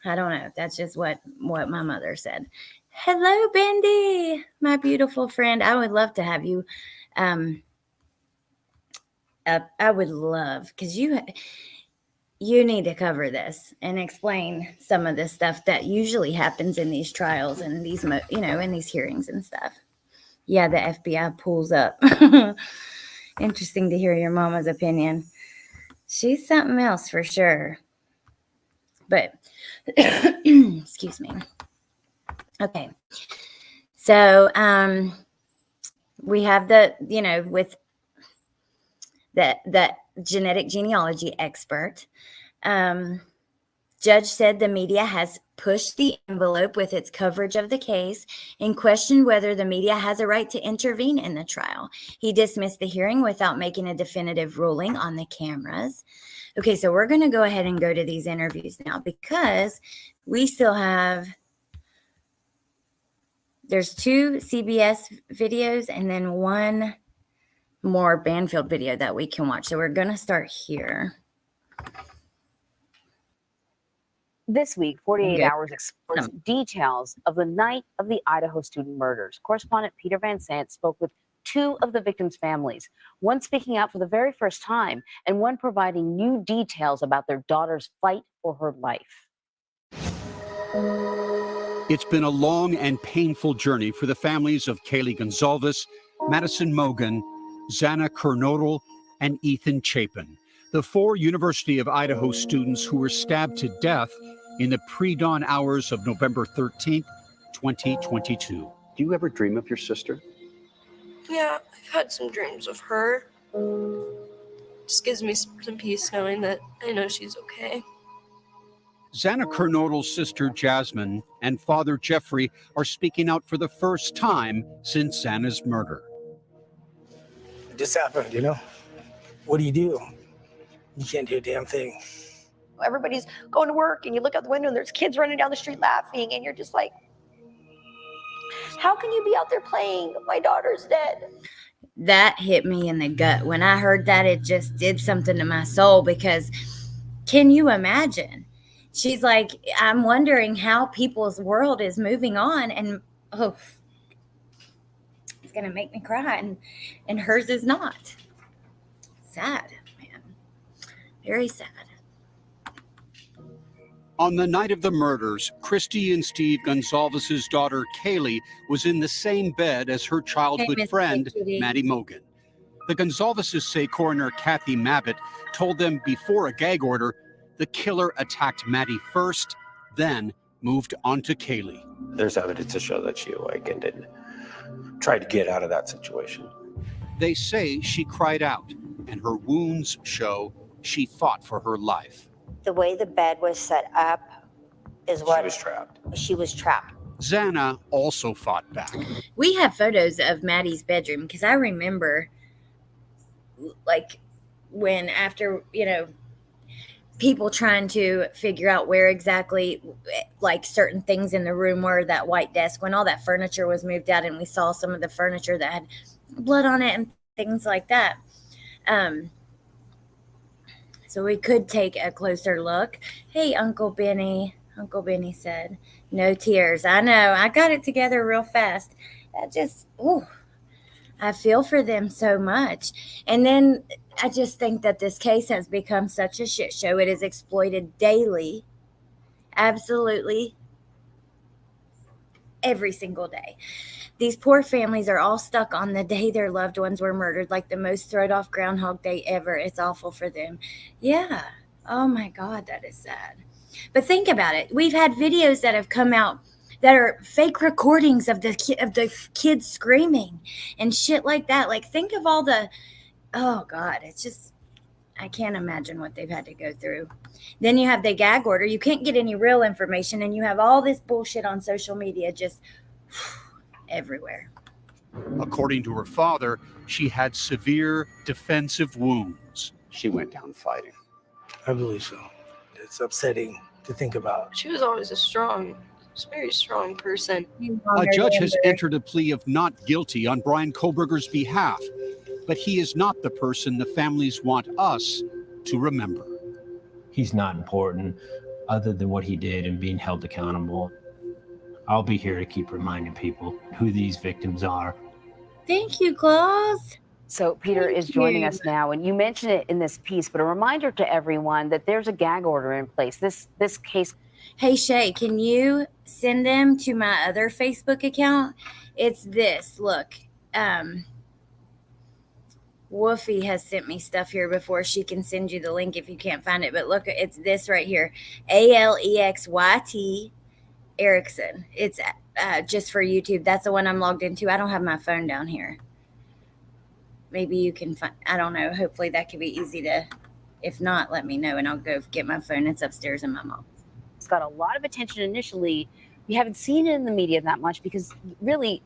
I don't know. That's just what my mother said. Hello, Bendy, my beautiful friend. I would love to have you. I would love, because you need to cover this and explain some of this stuff that usually happens in these trials and these, in these hearings and stuff. Yeah, the FBI pulls up. Interesting to hear your mama's opinion. She's something else for sure. But excuse me. Okay. So we have with the genetic genealogy expert. Judge said the media has pushed the envelope with its coverage of the case and questioned whether the media has a right to intervene in the trial. He dismissed the hearing without making a definitive ruling on the cameras. Okay, so we're going to go ahead and go to these interviews now because we still have, there's 2 CBS videos and then 1 more Banfield video that we can watch. So we're going to start here. This week, 48 Hours explores details of the night of the Idaho student murders. Correspondent Peter Van Sant spoke with 2 of the victims' families, one speaking out for the very first time and one providing new details about their daughter's fight for her life. It's been a long and painful journey for the families of Kaylee Gonzalez, Madison Mogan, Xana Kernodle, and Ethan Chapin, the 4 University of Idaho students who were stabbed to death in the pre-dawn hours of November 13th, 2022. Do you ever dream of your sister? Yeah, I've had some dreams of her. Just gives me some peace knowing that I know she's okay. Xana Kernodle's sister Jasmine and father Jeffrey are speaking out for the first time since Xana's murder. It just happened, What do? You can't do a damn thing. Everybody's going to work and you look out the window and there's kids running down the street laughing and you're just like, how can you be out there playing? My daughter's dead. That hit me in the gut. When I heard that, it just did something to my soul because can you imagine? She's like, I'm wondering how people's world is moving on and it's going to make me cry and hers is not. Sad, man. Very sad. On the night of the murders, Christy and Steve Gonzalez's daughter, Kaylee, was in the same bed as her childhood friend, Maddie Mogan. The Gonzalez's say coroner Kathy Mabbitt told them before a gag order, the killer attacked Maddie first, then moved on to Kaylee. There's evidence to show that she awakened and tried to get out of that situation. They say she cried out, and her wounds show she fought for her life. The way the bed was set up is what... She was trapped. She was trapped. Xana also fought back. We have photos of Maddie's bedroom because I remember when after, people trying to figure out where exactly, like, certain things in the room were. That white desk, when all that furniture was moved out, and we saw some of the furniture that had blood on it and things like that. So we could take a closer look. Hey, Uncle Benny. Uncle Benny said, no tears. I know. I got it together real fast. That just, ooh, I feel for them so much. And then I just think that this case has become such a shit show. It is exploited daily. Absolutely. Every single day. These poor families are all stuck on the day their loved ones were murdered, like the most throwed off Groundhog Day ever. It's awful for them. Yeah. Oh my God, that is sad. But think about it. We've had videos that have come out that are fake recordings of the kids screaming and shit like that. Like, think of all the, oh God, it's just, I can't imagine what they've had to go through. Then you have the gag order. You can't get any real information, and you have all this bullshit on social media just everywhere. According to her father, she had severe defensive wounds. She went down fighting. I believe so. It's upsetting to think about. She was always a very strong person. A judge has entered a plea of not guilty on Bryan Kohberger's behalf, but he is not the person the families want us to remember. He's not important other than what he did and being held accountable. I'll be here to keep reminding people who these victims are. Thank you, Claus. So Peter is joining us now, and you mentioned it in this piece, but a reminder to everyone that there's a gag order in place. This case. Hey, Shay, can you send them to my other Facebook account? It's this. Look, Woofy has sent me stuff here before. She can send you the link if you can't find it. But look, it's this right here. ALEXYT Erickson. It's just for YouTube. That's the one I'm logged into. I don't have my phone down here. Maybe you can find, I don't know. Hopefully that could be easy to, if not, let me know and I'll go get my phone. It's upstairs in my mom's. It's got a lot of attention initially. You haven't seen it in the media that much because really,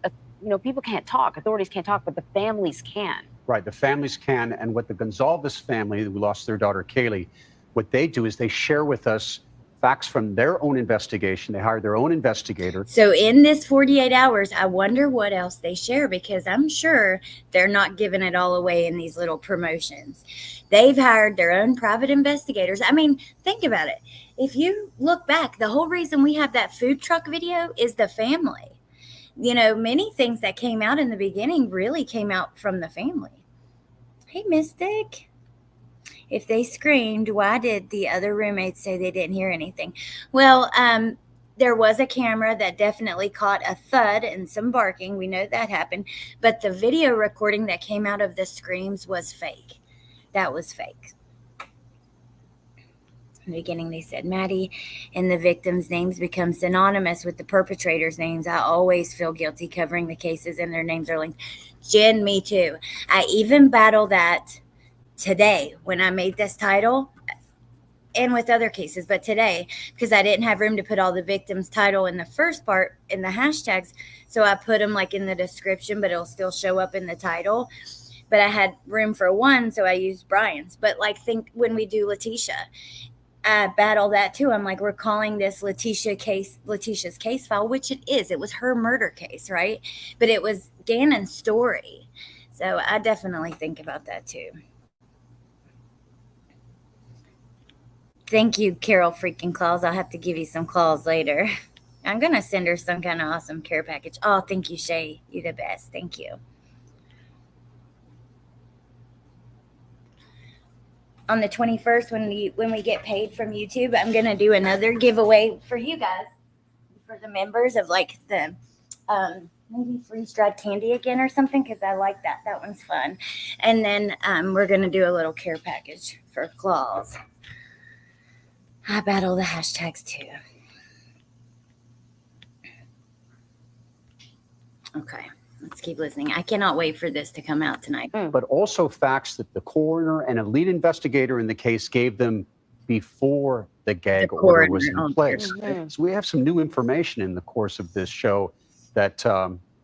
people can't talk. Authorities can't talk, but the families can. Right, the families can. And what the Gonzalez family, who lost their daughter Kaylee, what they do is they share with us facts from their own investigation. They hire their own investigator. So in this 48 hours, I wonder what else they share, because I'm sure they're not giving it all away in these little promotions. They've hired their own private investigators. I mean, think about it. If you look back, the whole reason we have that food truck video is the family. Many things that came out in the beginning really came out from the family. Hey, Mystic. If they screamed, why did the other roommates say they didn't hear anything? Well, there was a camera that definitely caught a thud and some barking. We know that happened. But the video recording that came out of the screams was fake. That was fake. In the beginning, they said Maddie and the victims' names become synonymous with the perpetrators' names. I always feel guilty covering the cases and their names are linked. Jen, me too. I even battle that today when I made this title and with other cases, but today, because I didn't have room to put all the victims' title in the first part in the hashtags, so I put them like in the description, but it'll still show up in the title. But I had room for one, so I used Bryan's. But think when we do Letitia, I battle that too. I'm like, we're calling this Letitia's case file, which it is. It was her murder case, right? But it was Gannon's story. So I definitely think about that too. Thank you, Carol freaking Claus. I'll have to give you some claws later. I'm going to send her some kind of awesome care package. Oh, thank you, Shay. You're the best. Thank you. On the 21st, when we get paid from YouTube, I'm going to do another giveaway for you guys, for the members of the maybe freeze-dried candy again or something, because I like that. That one's fun. And then we're going to do a little care package for Claus. I battle the hashtags too. Okay, let's keep listening. I cannot wait for this to come out tonight. But also facts that the coroner and a lead investigator in the case gave them before the gag order was in place. So we have some new information in the course of this show that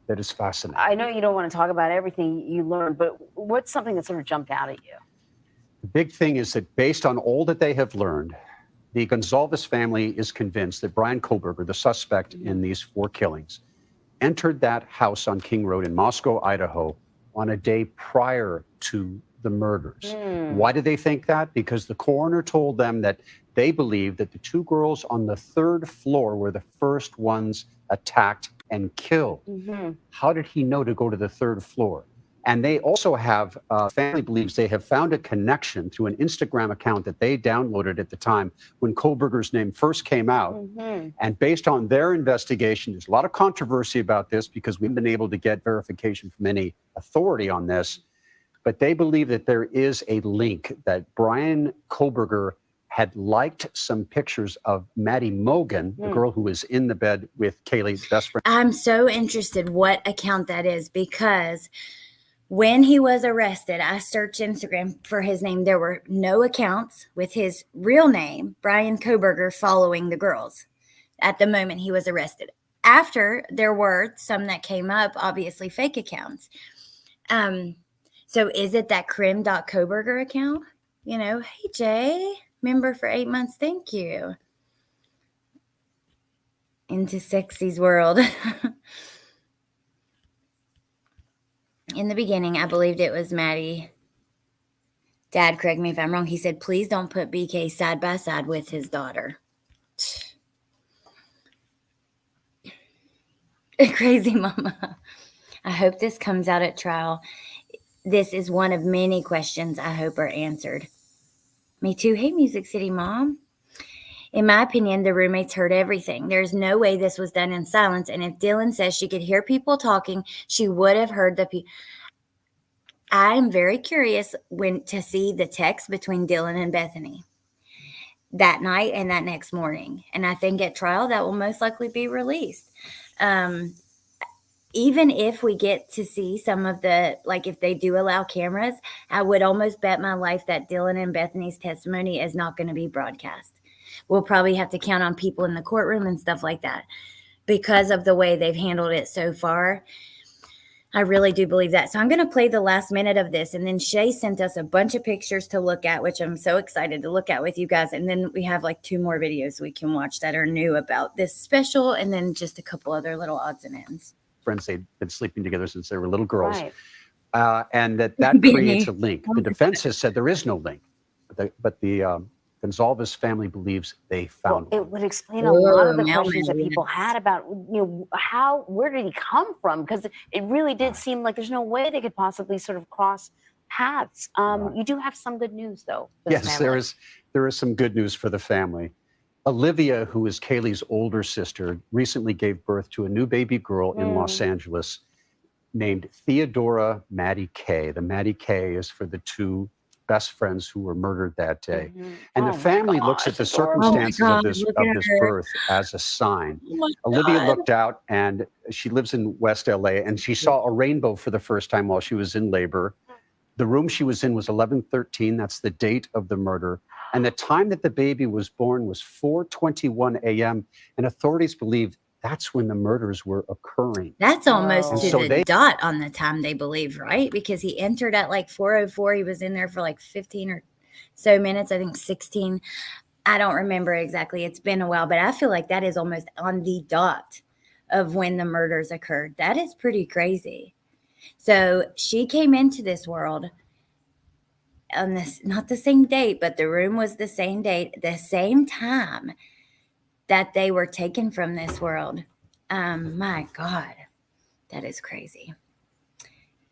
is fascinating. I know you don't want to talk about everything you learned, but what's something that sort of jumped out at you? The big thing is that based on all that they have learned, the Gonzalez family is convinced that Bryan Kohberger, the suspect in these 4 killings, entered that house on King Road in Moscow, Idaho, on a day prior to the murders. Why did they think that? Because the coroner told them that they believed that the 2 girls on the 3rd floor were the first ones attacked and killed. How did he know to go to the 3rd floor? And they also have, family believes they have found a connection through an Instagram account that they downloaded at the time when Kohberger's name first came out. And based on their investigation, there's a lot of controversy about this because we've been able to get verification from any authority on this. But they believe that there is a link, that Bryan Kohberger had liked some pictures of Maddie Mogen, the girl who was in the bed with Kaylee's best friend. I'm so interested what account that is, because when he was arrested, I searched Instagram for his name. There were no accounts with his real name, Bryan Kohberger, following the girls at the moment he was arrested. After, there were some that came up, obviously fake accounts. So is it that crim.kohberger account? You know, hey, Jay, member for 8 months. Thank you. Into Sexy's world. In the beginning, I believed it was Maddie. Dad, correct me if I'm wrong. He said, please don't put BK side by side with his daughter. Crazy mama. I hope this comes out at trial. This is one of many questions I hope are answered. Me too. Hey, Music City Mom. In my opinion, the roommates heard everything. There's no way this was done in silence. And if Dylan says she could hear people talking, she would have heard the people. I'm very curious to see the text between Dylan and Bethany that night and that next morning. And I think at trial that will most likely be released. Even if we get to see some of the, like if they do allow cameras, I would almost bet my life that Dylan and Bethany's testimony is not going to be broadcast. We'll probably have to count on people in the courtroom and stuff like that because of the way they've handled it so far. I really do believe that. So I'm going to play the last minute of this. And then Shay sent us a bunch of pictures to look at, which I'm so excited to look at with you guys. And then we have like 2 more videos we can watch that are new about this special. And then just a couple other little odds and ends. Friends, they'd been sleeping together since they were little girls. Right. And that creates a link. The defense has said there is no link. But the Gonzalez family believes they found one. It would explain a lot of the questions that people had about, where did he come from? Because it really did seem like there's no way they could possibly sort of cross paths. You do have some good news, though. Yes, there is some good news for the family. Olivia, who is Kaylee's older sister, recently gave birth to a new baby girl in Los Angeles named Theodora Maddie K. The Maddie K is for the 2 best friends who were murdered that day. And the family looks at the circumstances of this birth as a sign. Olivia looked out, and she lives in West LA, and she saw a rainbow for the first time while she was in labor. The room she was in was 1113. That's the date of the murder. And the time that the baby was born was 4:21 a.m. And authorities believe that's when the murders were occurring. That's almost to the dot on the time they believe, right? Because he entered at like 4:04. He was in there for like 15 or so minutes, I think 16. I don't remember exactly. It's been a while, but I feel like that is almost on the dot of when the murders occurred. That is pretty crazy. So she came into this world on this, not the same date, but the room was the same date, the same time that they were taken from this world. My God, that is crazy.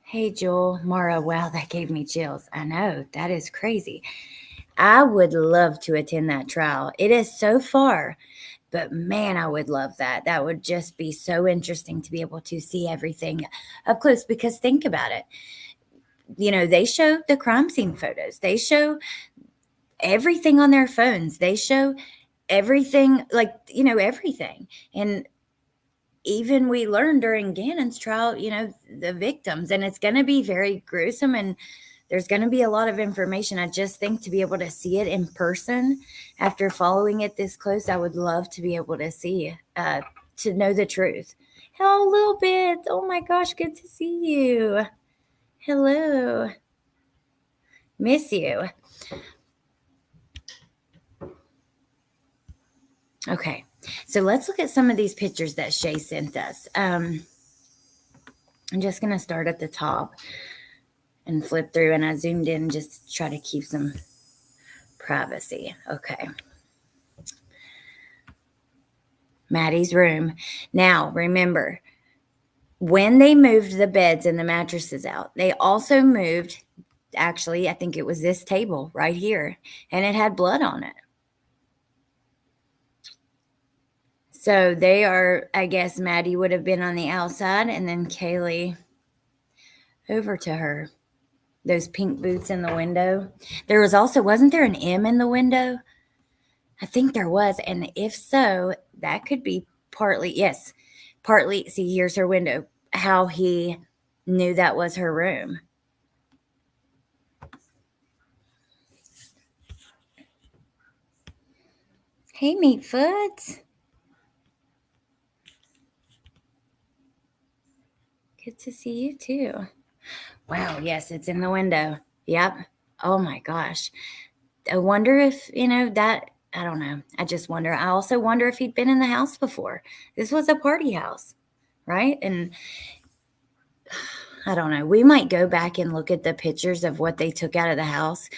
Hey, Joel, Mara, wow, that gave me chills. I know, that is crazy. I would love to attend that trial. It is so far, but man, I would love that. That would just be so interesting to be able to see everything up close, because think about it. They show the crime scene photos. They show everything on their phones. They show everything, everything. And even we learned during Gannon's trial, the victims, and it's going to be very gruesome, and there's going to be a lot of information. I just think to be able to see it in person after following it this close, I would love to be able to see, to know the truth. Oh, a little bit. Oh my gosh, good to see you. Hello. Miss you. Okay, so let's look at some of these pictures that Shay sent us. I'm just going to start at the top and flip through, and I zoomed in just to try to keep some privacy. Okay. Maddie's room. Now, remember, when they moved the beds and the mattresses out, they also moved, actually, I think it was this table right here, and it had blood on it. So they are, I guess Maddie would have been on the outside, and then Kaylee over to her. Those pink boots in the window. There was also, wasn't there an M in the window? I think there was. And if so, that could be partly, yes, partly, see, here's her window, how he knew that was her room. Hey, Meatfoot. Good to see you too. Wow, yes, it's in the window. Yep. Oh my gosh. I wonder if, that, I don't know. I just wonder. I also wonder if he'd been in the house before. This was a party house, right? And I don't know. We might go back and look at the pictures of what they took out of the house.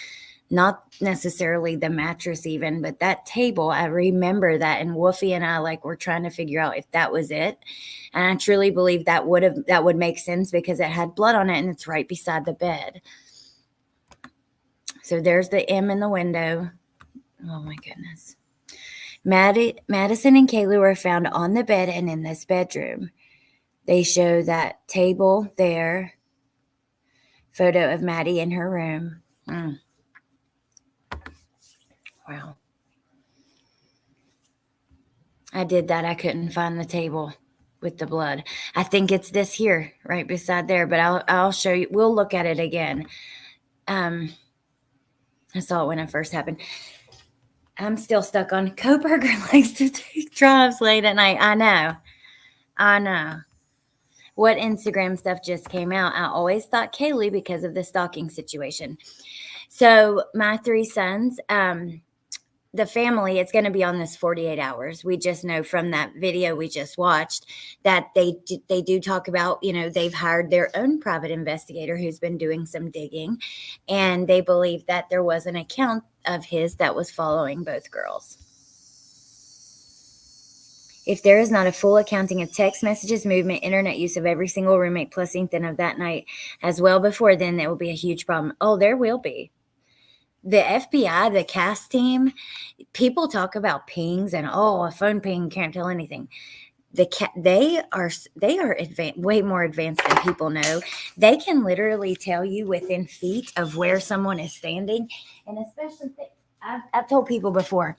Not necessarily the mattress even, but that table, I remember that. And Wolfie and I were trying to figure out if that was it. And I truly believe that would make sense because it had blood on it and it's right beside the bed. So there's the M in the window. Oh my goodness. Madison and Kaylee were found on the bed and in this bedroom. They show that table there. Photo of Maddie in her room. Wow. I did that. I couldn't find the table with the blood. I think it's this here, right beside there, but I'll show you. We'll look at it again. I saw it when it first happened. I'm still stuck on Kohberger likes to take drives late at night. I know. What Instagram stuff just came out? I always thought Kaylee because of the stalking situation. So my 3 sons, the family, it's going to be on this 48 hours. We just know from that video we just watched that they do talk about, they've hired their own private investigator who's been doing some digging, and they believe that there was an account of his that was following both girls. If there is not a full accounting of text messages, movement, internet use of every single roommate plus Ethan of that night as well before then, there will be a huge problem. Oh, there will be. The FBI, the CAS team, people talk about pings and, a phone ping can't tell anything. They are way more advanced than people know. They can literally tell you within feet of where someone is standing. And especially, I've told people before,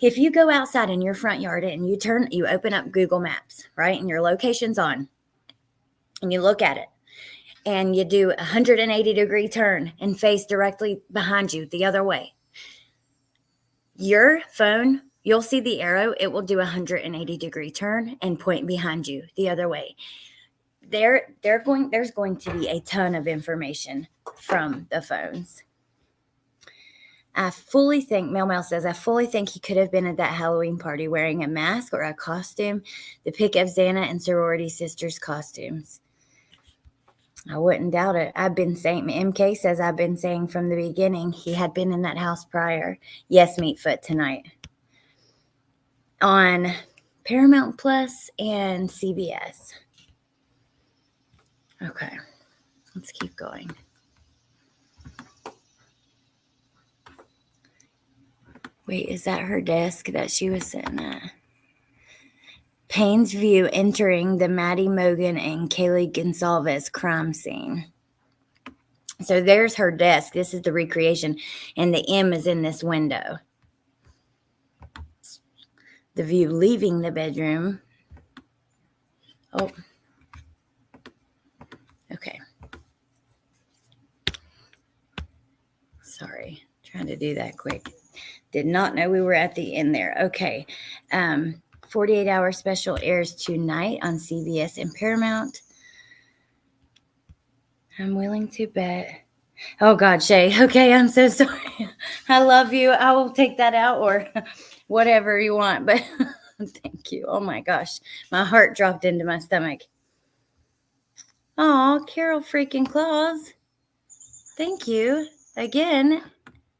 if you go outside in your front yard and you open up Google Maps, right, and your location's on, and you look at it, and you do a 180-degree turn and face directly behind you the other way, your phone, you'll see the arrow. It will do a 180-degree turn and point behind you the other way. There's going to be a ton of information from the phones. I fully think, Mel says, I fully think he could have been at that Halloween party wearing a mask or a costume. The pic of Xana and sorority sisters' costumes. I wouldn't doubt it. I've been saying, MK says I've been saying from the beginning he had been in that house prior. Yes, Meatfoot tonight. On Paramount Plus and CBS. Okay, let's keep going. Wait, is that her desk that she was sitting at? Payne's view entering the Maddie Mogan and Kaylee Gonsalves crime scene. So there's her desk. This is the recreation. And the M is in this window. The view leaving the bedroom. Oh. Okay. Sorry. Trying to do that quick. Did not know we were at the end there. Okay. 48-hour special airs tonight on CBS and Paramount. I'm willing to bet. Oh God, Shay. Okay, I'm so sorry. I love you. I will take that out or whatever you want, but thank you. Oh my gosh. My heart dropped into my stomach. Oh, Carol freaking Claus. Thank you again.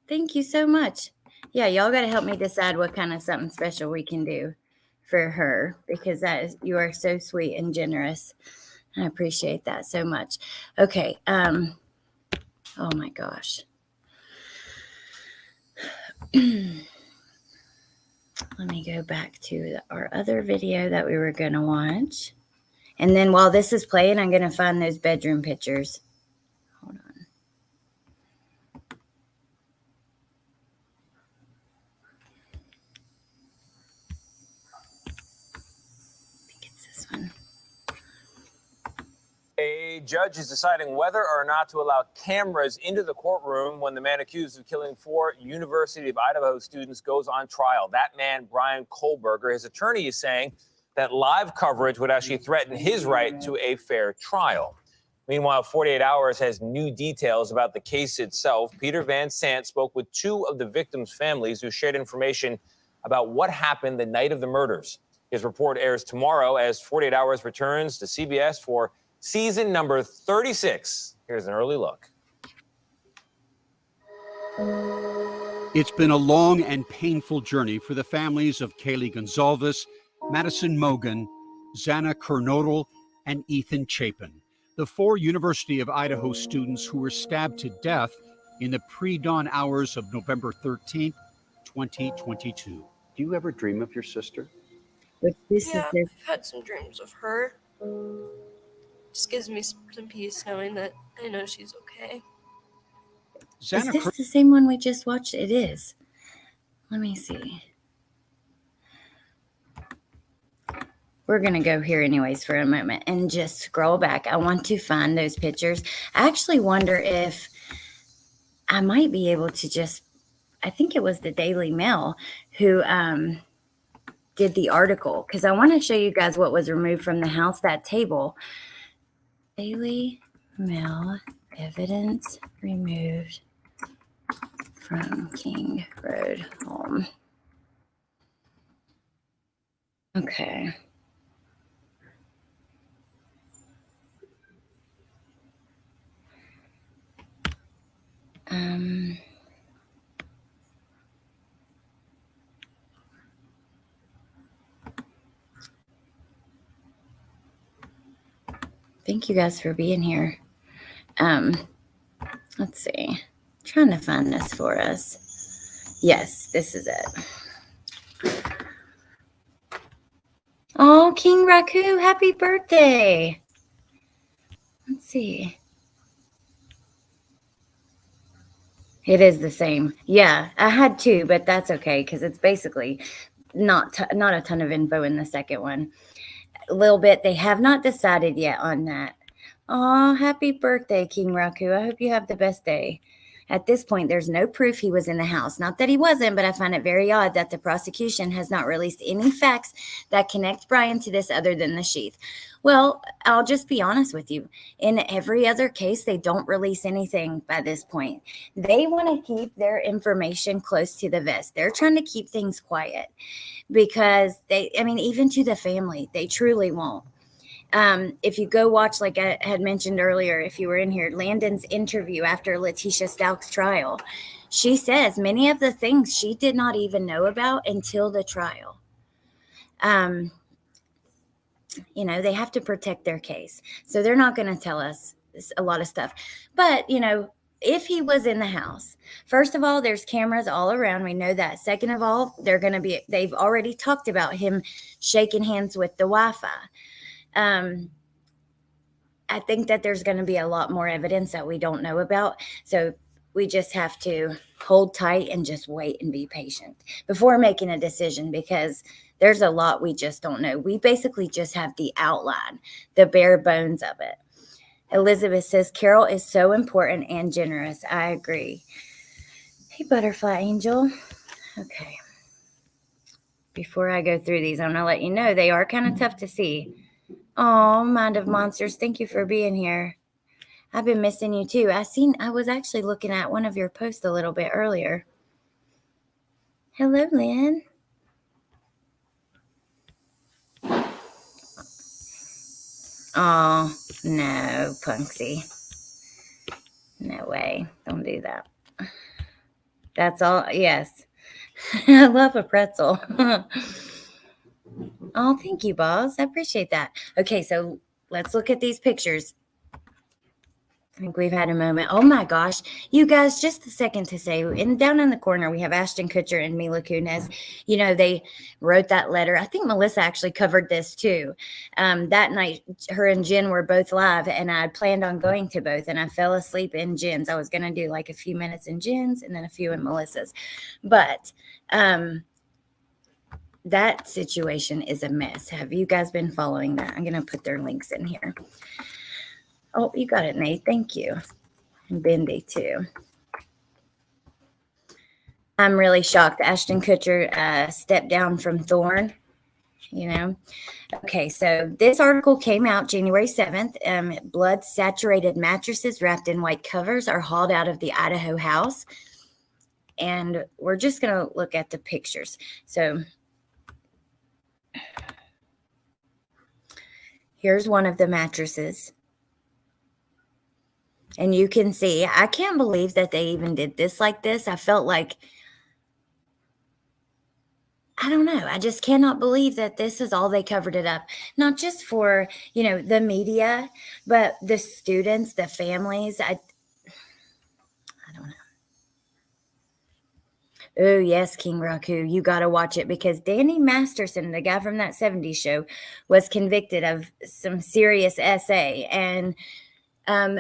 Thank you so much. Yeah, y'all got to help me decide what kind of something special we can do for her, because you are so sweet and generous. I appreciate that so much. Okay. Oh my gosh. Let me go back to our other video that we were going to watch. And then while this is playing, I'm going to find those bedroom pictures. Hold on. I think it's this one. A judge is deciding whether or not to allow cameras into the courtroom when the man accused of killing 4 University of Idaho students goes on trial. That man, Bryan Kohberger, his attorney is saying that live coverage would actually threaten his right to a fair trial. Meanwhile, 48 Hours has new details about the case itself. Peter Van Sant spoke with 2 of the victims' families who shared information about what happened the night of the murders. His report airs tomorrow as 48 Hours returns to CBS for season number 36. Here's an early look. It's been a long and painful journey for the families of Kaylee Gonzalez, Madison Mogen, Xana Kernodle, and Ethan Chapin, the 4 University of Idaho students who were stabbed to death in the pre-dawn hours of November 13th, 2022. Do you ever dream of your sister? Yeah, I've had some dreams of her. Just gives me some peace knowing that I know she's okay. Is this the same one we just watched? It is. Let me see. We're going to go here anyways for a moment and just scroll back. I want to find those pictures. I actually wonder if I might be able to just, I think it was the Daily Mail who did the article, because I want to show you guys what was removed from the house, that table. Daily Mail evidence removed from King Road home. Okay. Thank you guys for being here. Let's see. Trying to find this for us. Yes, this is it. Oh, King Raku, happy birthday. Let's see. It is the same. Yeah, I had 2, but that's okay because it's basically not a ton of info in the second one. A little bit. They have not decided yet on that. Oh, happy birthday, King Raku. I hope you have the best day. At this point, there's no proof he was in the house. Not that he wasn't, but I find it very odd that the prosecution has not released any facts that connect Bryan to this other than the sheath. Well, I'll just be honest with you. In every other case, they don't release anything by this point. They want to keep their information close to the vest. They're trying to keep things quiet because even to the family, they truly won't. If you go watch, like I had mentioned earlier, if you were in here, Landon's interview after Letitia Stauch's trial, she says many of the things she did not even know about until the trial. They have to protect their case. So they're not going to tell us a lot of stuff. But, if he was in the house, first of all, there's cameras all around. We know that. Second of all, they've already talked about him shaking hands with the Wi-Fi. I think that there's going to be a lot more evidence that we don't know about. So we just have to hold tight and just wait and be patient before making a decision, because there's a lot we just don't know. We basically just have the outline, the bare bones of it. Elizabeth says, Carol is so important and generous. I agree. Hey, Butterfly Angel. Okay. Before I go through these, I'm going to let you know they are kind of tough to see. Oh, Mind of Monsters, thank you for being here. I've been missing you too. I was actually looking at one of your posts a little bit earlier. Hello, Lynn. Oh, no, Punksy. No way. Don't do that. That's all. Yes. I love a pretzel. Oh, thank you, boss. I appreciate that. Okay, so let's look at these pictures. I think we've had a moment. Oh my gosh. You guys, just a second to say, down in the corner, we have Ashton Kutcher and Mila Kunis. You know, they wrote that letter. I think Melissa actually covered this too. That night, her and Jen were both live, and I planned on going to both, and I fell asleep in Jen's. I was going to do like a few minutes in Jen's and then a few in Melissa's. But that situation is a mess. Have you guys been following that? I'm going to put their links in here. Oh, you got it, Nate. Thank you. And Bendy, too. I'm really shocked. Ashton Kutcher stepped down from Thorne, you know. Okay, so this article came out January 7th. Blood-saturated mattresses wrapped in white covers are hauled out of the Idaho house. And we're just going to look at the pictures. So here's one of the mattresses. And you can see, I can't believe that they even did this like this. I felt like, I don't know. I just cannot believe that this is all they covered it up. Not just for, you know, the media, but the students, the families. I don't know. Oh, yes, King Raku, you got to watch it because Danny Masterson, the guy from that 70s show, was convicted of some serious SA. And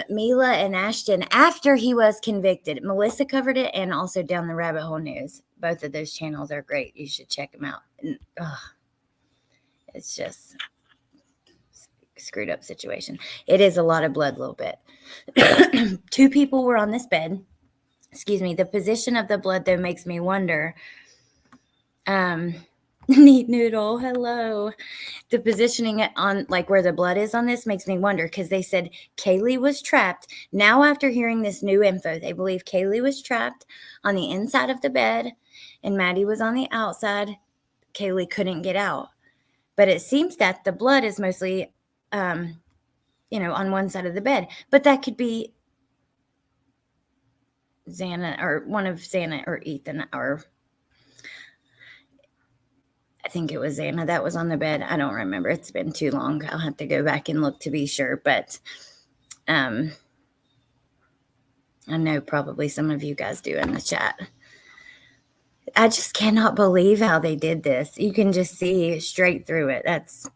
Mila and Ashton, after he was convicted, Melissa covered it, and also Down the Rabbit Hole News. Both of those channels are great. You should check them out. And, it's just a screwed up situation. It is a lot of blood, a little bit. 2 people were on this bed. Excuse me. The position of the blood, though, makes me wonder. Neat Noodle, hello. The positioning on like where the blood is on this makes me wonder because they said Kaylee was trapped. Now, after hearing this new info, they believe Kaylee was trapped on the inside of the bed and Maddie was on the outside. Kaylee couldn't get out. But it seems that the blood is mostly, on one side of the bed. But that could be Xana or one of Xana or Ethan or I think it was Xana that was on the bed. I don't remember. It's been too long. I'll have to go back and look to be sure. But I know probably some of you guys do in the chat. I just cannot believe how they did this. You can just see straight through it. That's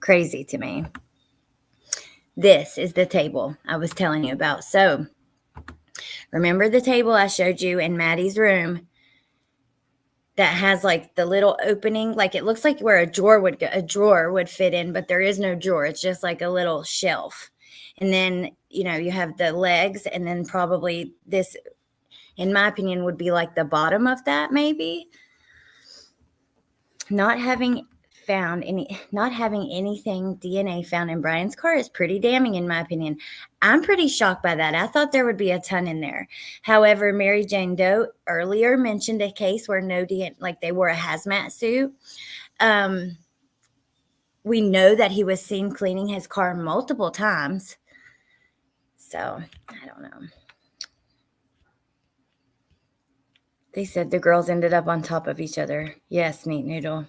crazy to me. This is the table I was telling you about. So remember the table I showed you in Maddie's room? That has like the little opening, like it looks like where a drawer would fit in, but there is no drawer. It's just like a little shelf. And then, you have the legs, and then probably this, in my opinion, would be like the bottom of that, maybe. Not having anything DNA found in Bryan's car is pretty damning, in my opinion. I'm pretty shocked by that. I thought there would be a ton in there. However, Mary Jane Doe earlier mentioned a case where no DNA, like they wore a hazmat suit. We know that he was seen cleaning his car multiple times. So, I don't know. They said the girls ended up on top of each other. Yes, Neat Noodle.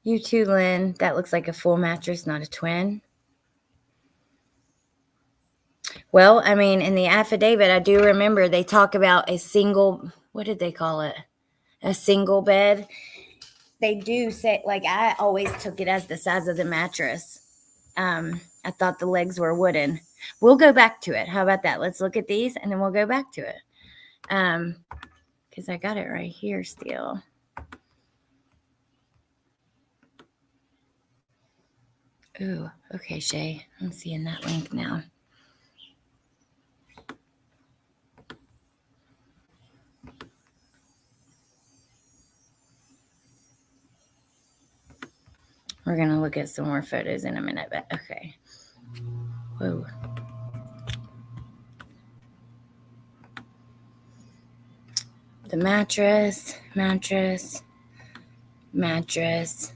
You too, Lynn. That looks like a full mattress, not a twin. Well, I mean, in the affidavit, I do remember they talk about a single, what did they call it? A single bed. They do say, like, I always took it as the size of the mattress. I thought the legs were wooden. We'll go back to it. How about that? Let's look at these, and then we'll go back to it. Because I got it right here still. Ooh, okay, Shay. I'm seeing that link now. We're going to look at some more photos in a minute, but okay. Whoa. The mattress.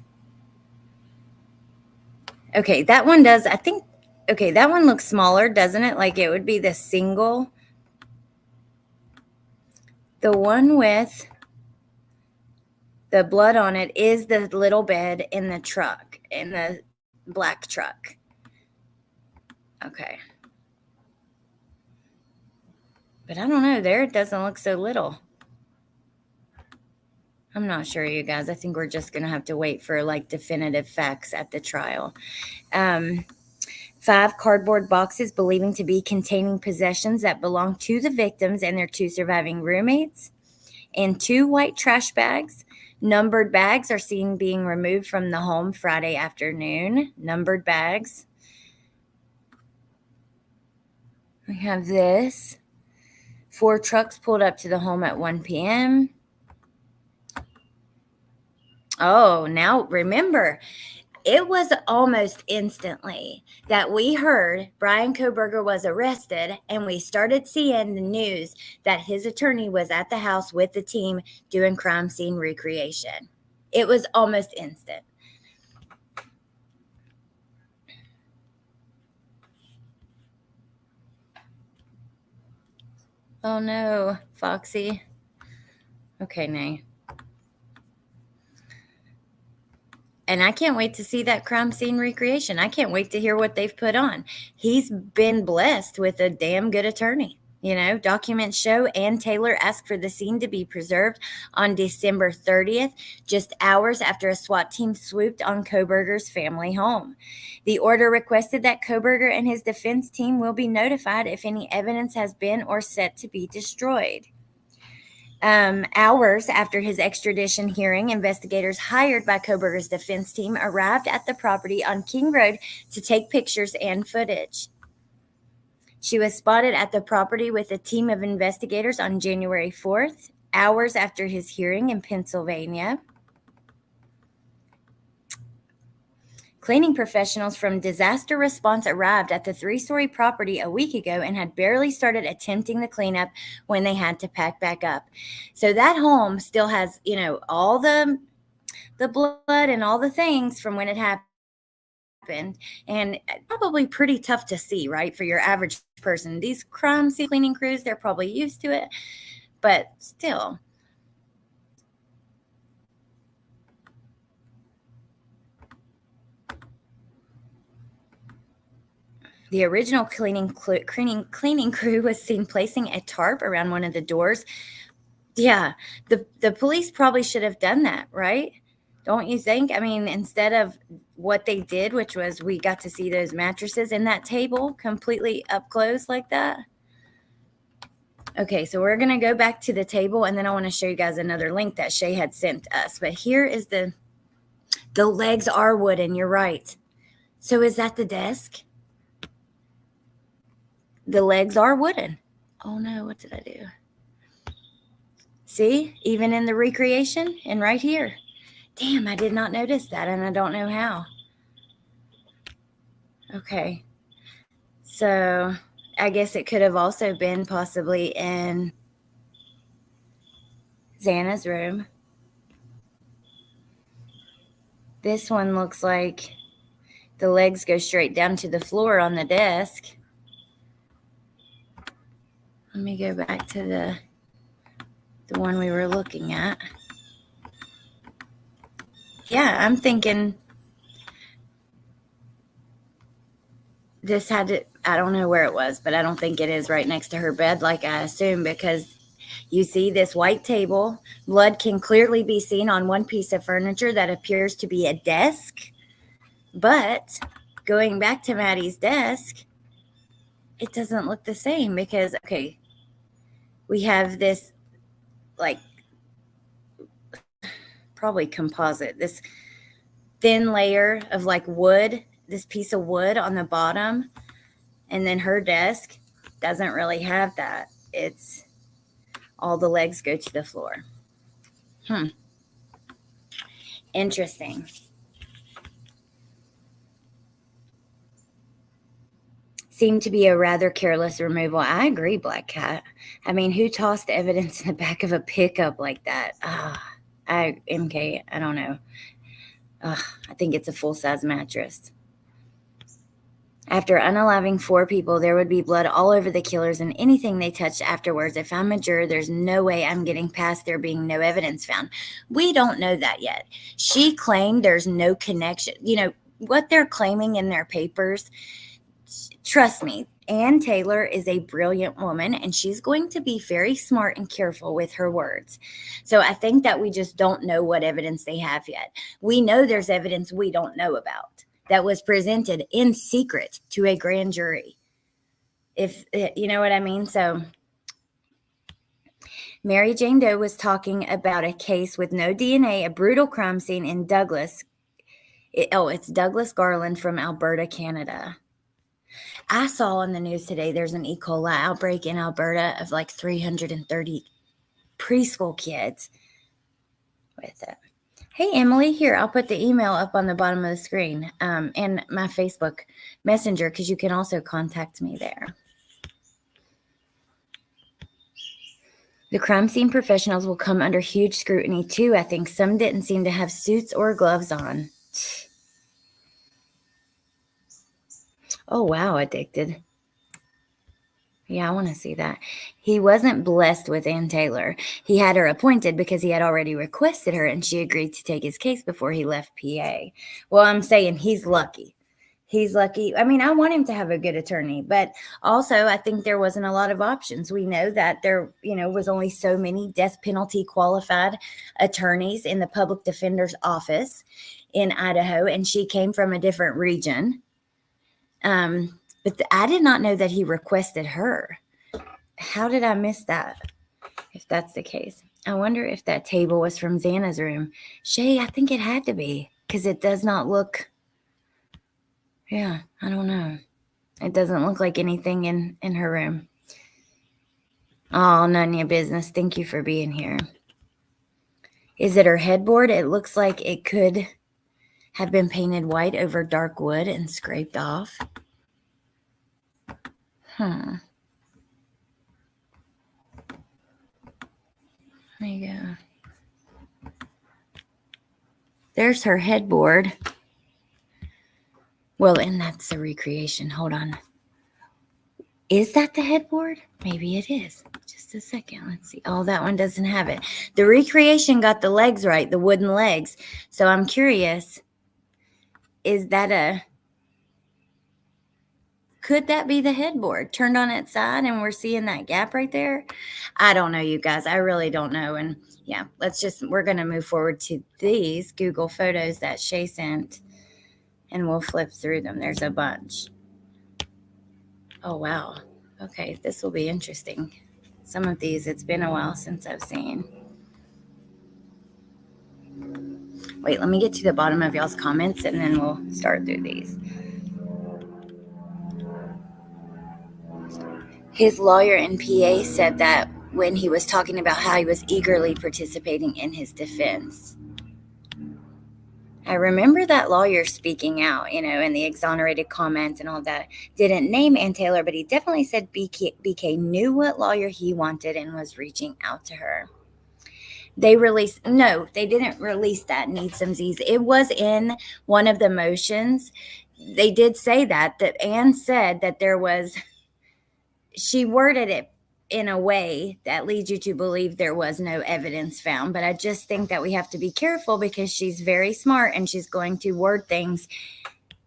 Okay, that one does, I think, okay, that one looks smaller, doesn't it? Like it would be the single. The one with the blood on it is the little bed in the truck, in the black truck. Okay. But I don't know. There it doesn't look so little. I'm not sure, you guys. I think we're just going to have to wait for like definitive facts at the trial. 5 cardboard boxes believing to be containing possessions that belong to the victims and their 2 surviving roommates. And 2 white trash bags. Numbered bags are seen being removed from the home Friday afternoon. Numbered bags. We have this. 4 trucks pulled up to the home at 1 p.m. Oh, now remember, it was almost instantly that we heard Bryan Kohberger was arrested, and we started seeing the news that his attorney was at the house with the team doing crime scene recreation. It was almost instant. Oh no, Foxy. Okay, Nay. And I can't wait to see that crime scene recreation. I can't wait to hear what they've put on. He's been blessed with a damn good attorney. You know, documents show Ann Taylor asked for the scene to be preserved on December 30th, just hours after a SWAT team swooped on Kohberger's family home. The order requested that Kohberger and his defense team will be notified if any evidence has been or set to be destroyed. Hours after his extradition hearing, investigators hired by Kohberger's defense team arrived at the property on King Road to take pictures and footage. She was spotted at the property with a team of investigators on January 4th, hours after his hearing in Pennsylvania. Cleaning professionals from disaster response arrived at the 3-story property a week ago and had barely started attempting the cleanup when they had to pack back up. So that home still has, you know, all the blood and all the things from when it happened, and probably pretty tough to see, right, for your average person. These crime scene cleaning crews, they're probably used to it, but still. The original cleaning crew was seen placing a tarp around one of the doors. Yeah, the police probably should have done that, right? Don't you think? I mean, instead of what they did, which was we got to see those mattresses in that table completely up close like that. Okay, so we're going to go back to the table, and then I want to show you guys another link that Shay had sent us. But here is the legs are wooden. You're right. So is that the desk? The legs are wooden. Oh no, what did I do? See, even in the recreation and right here. Damn, I did not notice that, and I don't know how. Okay. So I guess it could have also been possibly in Xana's room. This one looks like the legs go straight down to the floor on the desk. Let me go back to the one we were looking at. Yeah, I'm thinking this had to, I don't know where it was, but I don't think it is right next to her bed like I assume, because you see this white table. Blood can clearly be seen on one piece of furniture that appears to be a desk. But going back to Maddie's desk, it doesn't look the same because, okay, we have this like probably composite, this thin layer of like wood, this piece of wood on the bottom. And then her desk doesn't really have that. It's all the legs go to the floor. Interesting. seemed to be a rather careless removal. I agree, Black Cat. I mean, who tossed evidence in the back of a pickup like that? MK, I don't know. I think it's a full-size mattress. After unaliving 4 people, there would be blood all over the killers and anything they touched afterwards. If I'm a juror, there's no way I'm getting past there being no evidence found. We don't know that yet. She claimed there's no connection. You know, what they're claiming in their papers, trust me, Ann Taylor is a brilliant woman, and she's going to be very smart and careful with her words. So I think that we just don't know what evidence they have yet. We know there's evidence we don't know about that was presented in secret to a grand jury. If you know what I mean. So Mary Jane Doe was talking about a case with no DNA, a brutal crime scene in Douglas. It's Douglas Garland from Alberta, Canada. I saw on the news today there's an E. coli outbreak in Alberta of like 330 preschool kids with it. Hey, Emily, here, I'll put the email up on the bottom of the screen and my Facebook Messenger, because you can also contact me there. The crime scene professionals will come under huge scrutiny, too. I think some didn't seem to have suits or gloves on. Oh, wow, addicted. Yeah, I want to see that. He wasn't blessed with Ann Taylor. He had her appointed because he had already requested her, and she agreed to take his case before he left PA. Well, I'm saying he's lucky. He's lucky. I mean, I want him to have a good attorney, but also I think there wasn't a lot of options. We know that there, was only so many death penalty qualified attorneys in the public defender's office in Idaho, and she came from a different region. But I did not know that he requested her. How did I miss that? If that's the case. I wonder if that table was from Xana's room. Shay, I think it had to be, because it does not look. Yeah, I don't know. It doesn't look like anything in her room. Oh, none of your business. Thank you for being here. Is it her headboard? It looks like it could have been painted white over dark wood and scraped off. There you go. There's her headboard. Well, and that's the recreation. Hold on. Is that the headboard? Maybe it is. Just a second. Let's see. Oh, that one doesn't have it. The recreation got the legs right, the wooden legs. So I'm curious. Is that could that be the headboard turned on its side and we're seeing that gap right there? I don't know, you guys. I really don't know. And yeah, we're going to move forward to these Google photos that Shay sent, and we'll flip through them. There's a bunch. Oh, wow. Okay, this will be interesting. Some of these, it's been a while since I've seen. Wait, let me get to the bottom of y'all's comments, and then we'll start through these. His lawyer in PA said that when he was talking about how he was eagerly participating in his defense. I remember that lawyer speaking out, in the exonerated comment and all that. Didn't name Ann Taylor, but he definitely said BK knew what lawyer he wanted and was reaching out to her. They didn't release that, Needs Some Z's. It was in one of the motions. They did say that Ann said that she worded it in a way that leads you to believe there was no evidence found. But I just think that we have to be careful because she's very smart and she's going to word things,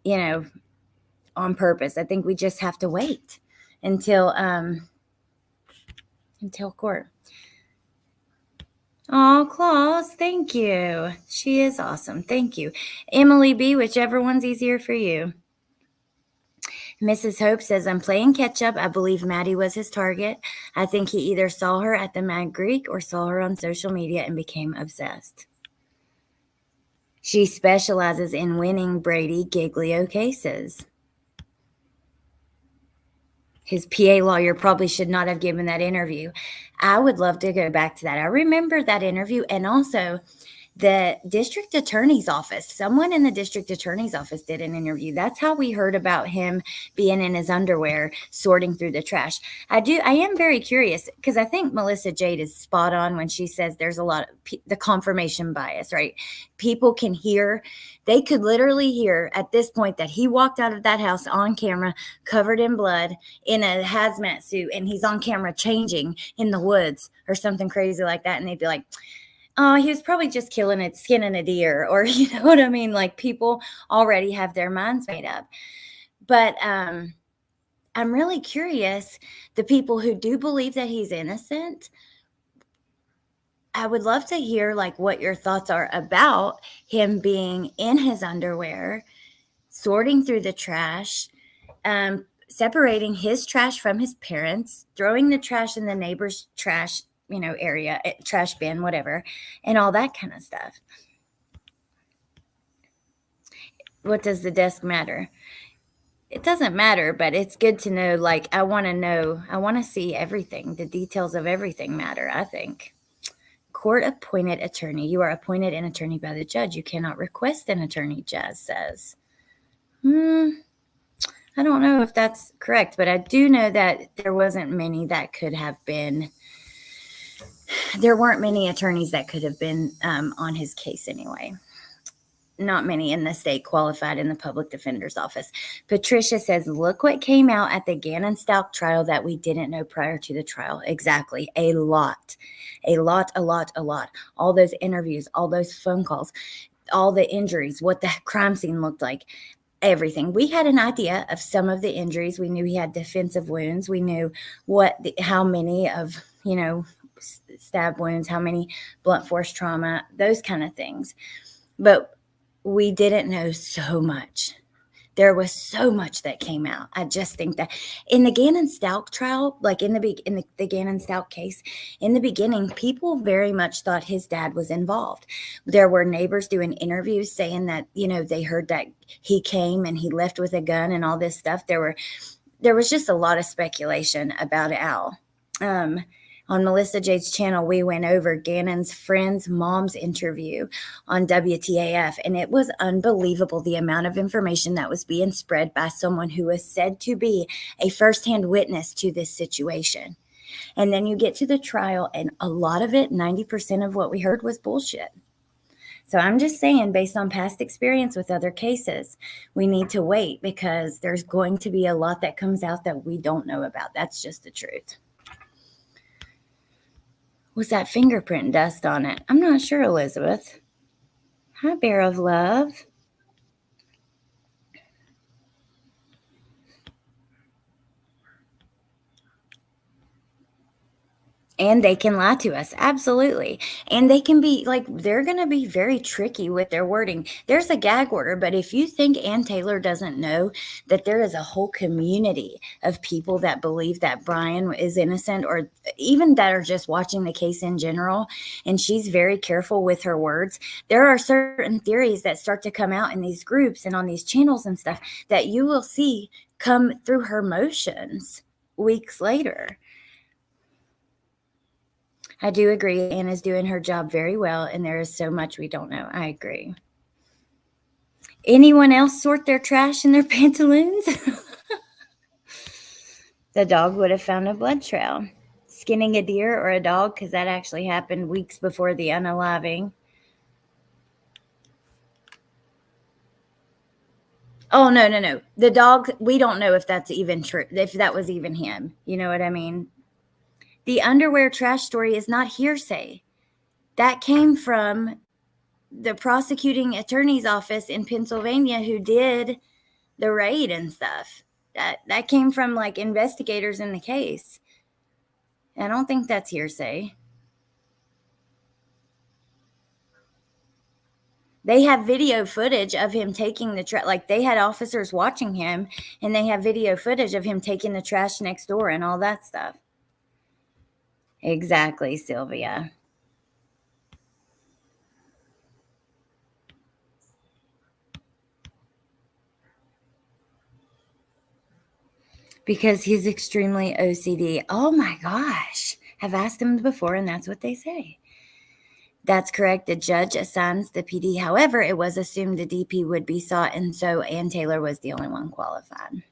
on purpose. I think we just have to wait until court. Oh, Claus, thank you. She is awesome. Thank you. Emily B., whichever one's easier for you. Mrs. Hope says, I'm playing catch up. I believe Maddie was his target. I think he either saw her at the Mad Greek or saw her on social media and became obsessed. She specializes in winning Brady Giglio cases. His PA lawyer probably should not have given that interview. I would love to go back to that. I remember that interview, and also the district attorney's office, someone in the district attorney's office did an interview. That's how we heard about him being in his underwear sorting through the trash. I am very curious, because I think Melissa Jade is spot on when she says there's a lot of the confirmation bias, right? People can hear, they could literally hear at this point that he walked out of that house on camera, covered in blood, in a hazmat suit, and he's on camera changing in the woods or something crazy like that. And they'd be like, oh, he was probably just skinning a deer, or you know what I mean? Like, people already have their minds made up. But I'm really curious, the people who do believe that he's innocent, I would love to hear like what your thoughts are about him being in his underwear, sorting through the trash, separating his trash from his parents, throwing the trash in the neighbor's trash, area, trash bin, whatever, and all that kind of stuff. What does the desk matter? It doesn't matter, but it's good to know. Like, I want to see everything. The details of everything matter, I think. Court-appointed attorney. You are appointed an attorney by the judge. You cannot request an attorney, Jazz says. I don't know if that's correct, but I do know that there wasn't many that could have been. There weren't many attorneys that could have been on his case anyway. Not many in the state qualified in the public defender's office. Patricia says, look what came out at the Gannon Stalk trial that we didn't know prior to the trial. Exactly. A lot. All those interviews, all those phone calls, all the injuries, what the crime scene looked like, everything. We had an idea of some of the injuries. We knew he had defensive wounds. We knew how many of, stab wounds, how many blunt force trauma, those kind of things. But we didn't know so much. There was so much that came out. I just think that in the Gannon Stalk trial, like in the Gannon Stalk case, in the beginning, people very much thought his dad was involved. There were neighbors doing interviews saying that, they heard that he came and he left with a gun and all this stuff. There was just a lot of speculation about Al. On Melissa Jade's channel, we went over Gannon's friend's mom's interview on WTAF, and it was unbelievable the amount of information that was being spread by someone who was said to be a firsthand witness to this situation. And then you get to the trial, and a lot of it, 90% of what we heard, was bullshit. So I'm just saying, based on past experience with other cases, we need to wait, because there's going to be a lot that comes out that we don't know about. That's just the truth. Was that fingerprint dust on it? I'm not sure, Elizabeth. Hi, Bear of Love. And they can lie to us. Absolutely. And they can be they're going to be very tricky with their wording. There's a gag order, but if you think Ann Taylor doesn't know that there is a whole community of people that believe that Bryan is innocent, or even that are just watching the case in general, and she's very careful with her words, there are certain theories that start to come out in these groups and on these channels and stuff that you will see come through her motions weeks later. I do agree. Anna's doing her job very well, and there is so much we don't know. I agree. Anyone else sort their trash in their pantaloons? The dog would have found a blood trail. Skinning a deer or a dog, because that actually happened weeks before the unaliving. Oh, no. The dog, we don't know if that's even true, if that was even him. You know what I mean? The underwear trash story is not hearsay. That came from the prosecuting attorney's office in Pennsylvania who did the raid and stuff. That came from investigators in the case. I don't think that's hearsay. They have video footage of him taking the trash. They had officers watching him, and they have video footage of him taking the trash next door and all that stuff. Exactly, Sylvia. Because he's extremely OCD. Oh my gosh. I've asked him before, and that's what they say. That's correct. The judge assigns the PD. However, it was assumed the DP would be sought, and so Ann Taylor was the only one qualified.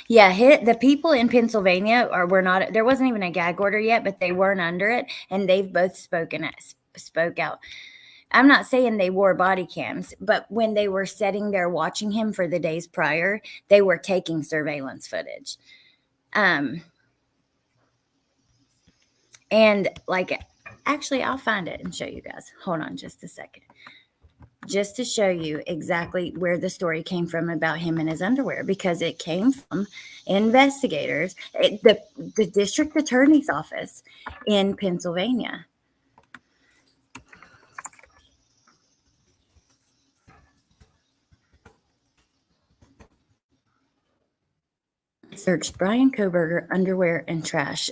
Yeah, the people in Pennsylvania were not. There wasn't even a gag order yet, but they weren't under it, and they've both spoke out. I'm not saying they wore body cams, but when they were sitting there watching him for the days prior, they were taking surveillance footage. And like, actually, I'll find it and show you guys. Hold on just a second. Just to show you exactly where the story came from about him and his underwear, because it came from investigators, the district attorney's office in Pennsylvania. Search Bryan Kohberger underwear and trash.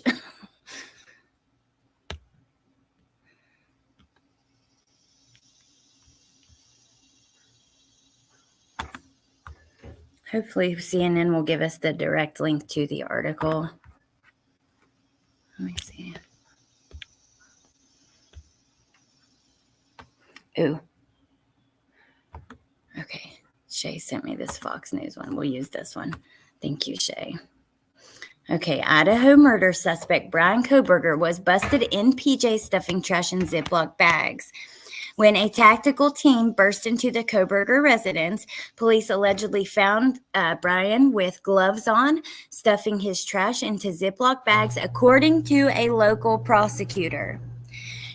Hopefully CNN will give us the direct link to the article. Let me see. Ooh. Okay. Shay sent me this Fox News one. We'll use this one. Thank you, Shay. Okay. Idaho murder suspect Bryan Kohberger was busted in PJs stuffing trash in Ziploc bags. When a tactical team burst into the Kohberger residence, police allegedly found Bryan with gloves on, stuffing his trash into Ziploc bags, according to a local prosecutor.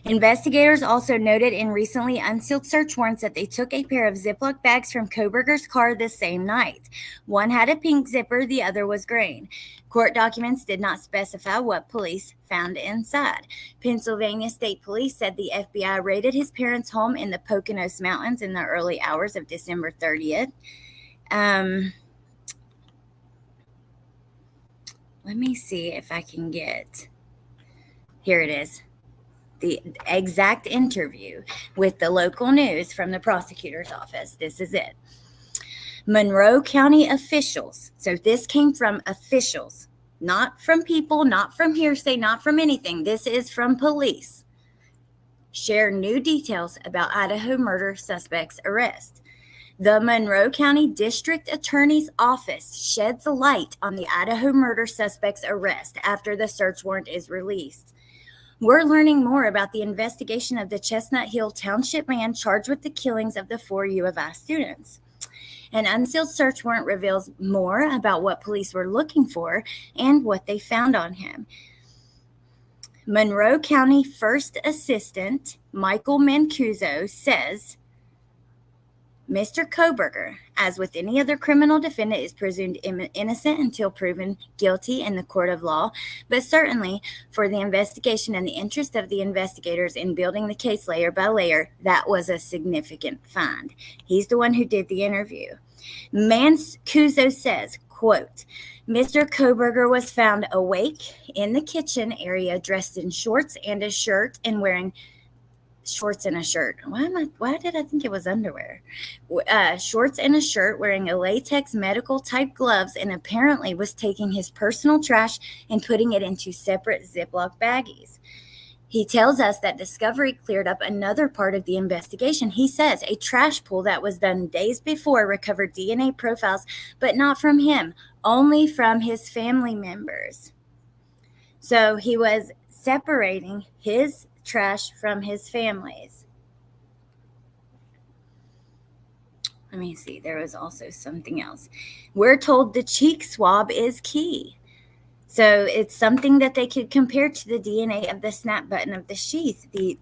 Investigators also noted in recently unsealed search warrants that they took a pair of Ziploc bags from Kohberger's car the same night. One had a pink zipper, the other was green. Court documents did not specify what police found inside. Pennsylvania State Police said the FBI raided his parents' home in the Poconos Mountains in the early hours of December 30th. Let me see if I can get... Here it is. The exact interview with the local news from the prosecutor's office. This is it. Monroe County officials. So this came from officials, not from people, not from hearsay, not from anything. This is from police. Share new details about Idaho murder suspect's arrest. The Monroe County District Attorney's Office sheds light on the Idaho murder suspect's arrest after the search warrant is released. We're learning more about the investigation of the Chestnut Hill Township man charged with the killings of the 4 U of I students. An unsealed search warrant reveals more about what police were looking for and what they found on him. Monroe County First Assistant Michael Mancuso says, Mr. Kohberger, as with any other criminal defendant, is presumed innocent until proven guilty in the court of law. But certainly, for the investigation and the interest of the investigators in building the case layer by layer, that was a significant find. He's the one who did the interview. Mancuso says, quote, Mr. Kohberger was found awake in the kitchen area, dressed in shorts and a shirt and wearing shorts and a shirt. Why did I think it was underwear? Shorts and a shirt, wearing a latex medical type gloves, and apparently was taking his personal trash and putting it into separate Ziploc baggies. He tells us that discovery cleared up another part of the investigation. He says a trash pull that was done days before recovered DNA profiles, but not from him, only from his family members. So he was separating his trash from his family's. Let me see. There was also something else. We're told the cheek swab is key. So it's something that they could compare to the DNA of the snap button of the sheath. The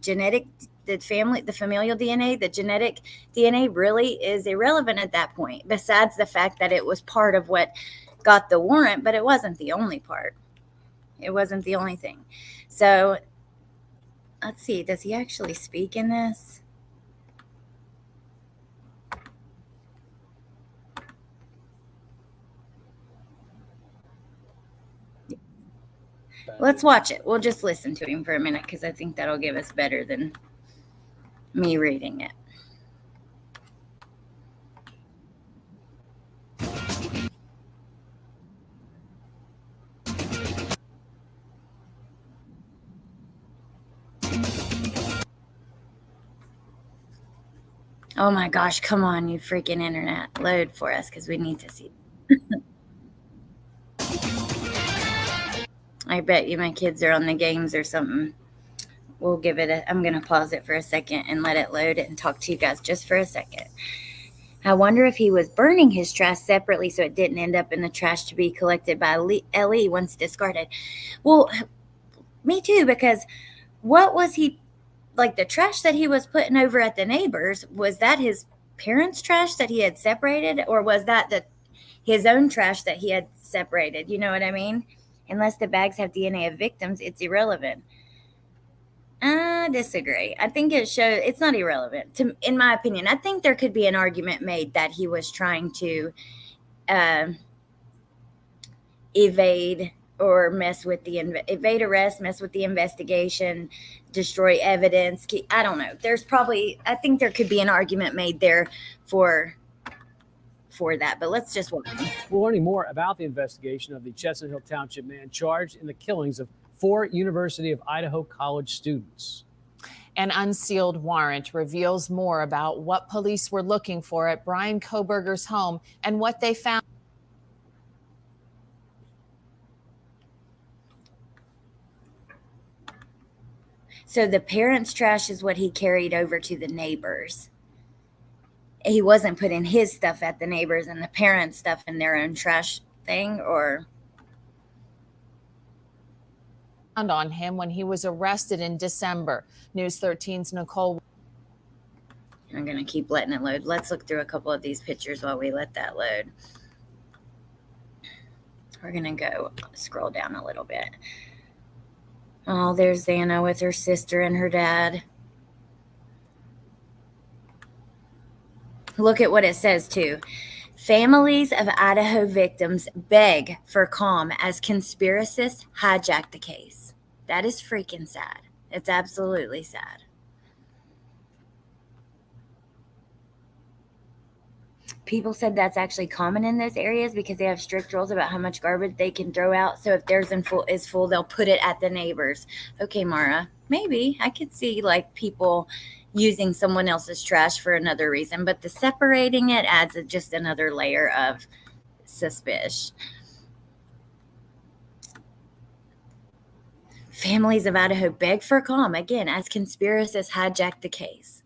familial DNA, the genetic DNA really is irrelevant at that point, besides the fact that it was part of what got the warrant, but it wasn't the only part. It wasn't the only thing. So let's see. Does he actually speak in this? Let's watch it. We'll just listen to him for a minute because I think that'll give us better than me reading it. Oh my gosh, come on, you freaking internet. Load for us because we need to see. I bet you my kids are on the games or something. We'll give it I'm going to pause it for a second and let it load and talk to you guys just for a second. I wonder if he was burning his trash separately so it didn't end up in the trash to be collected by LE once discarded. Well, me too, because what was he, like the trash that he was putting over at the neighbors, was that his parents' trash that he had separated, or was that his own trash that he had separated? You know what I mean? Unless the bags have DNA of victims, it's irrelevant. I disagree. I think it's not irrelevant, in my opinion. I think there could be an argument made that he was trying to evade or evade arrest, mess with the investigation, destroy evidence. I don't know. I think there could be an argument made there for that, but let's just watch. We're learning more about the investigation of the Chestnut Hill Township man charged in the killings of 4 University of Idaho college students. An unsealed warrant reveals more about what police were looking for at Bryan Kohberger's home and what they found. So the parents' trash is what he carried over to the neighbors. He wasn't putting his stuff at the neighbors and the parents' stuff in their own trash thing, or... on him when he was arrested in December. News 13's Nicole. I'm going to keep letting it load. Let's look through a couple of these pictures while we let that load. We're going to go scroll down a little bit. Oh, there's Xana with her sister and her dad. Look at what it says, too. Families of Idaho victims beg for calm as conspiracists hijack the case. That is freaking sad. It's absolutely sad. People said that's actually common in those areas because they have strict rules about how much garbage they can throw out. So if theirs is full, they'll put it at the neighbors. Okay, Mara, maybe I could see like people using someone else's trash for another reason, but the separating it adds just another layer of suspicion. Families of Idaho beg for calm again as conspiracists hijack the case.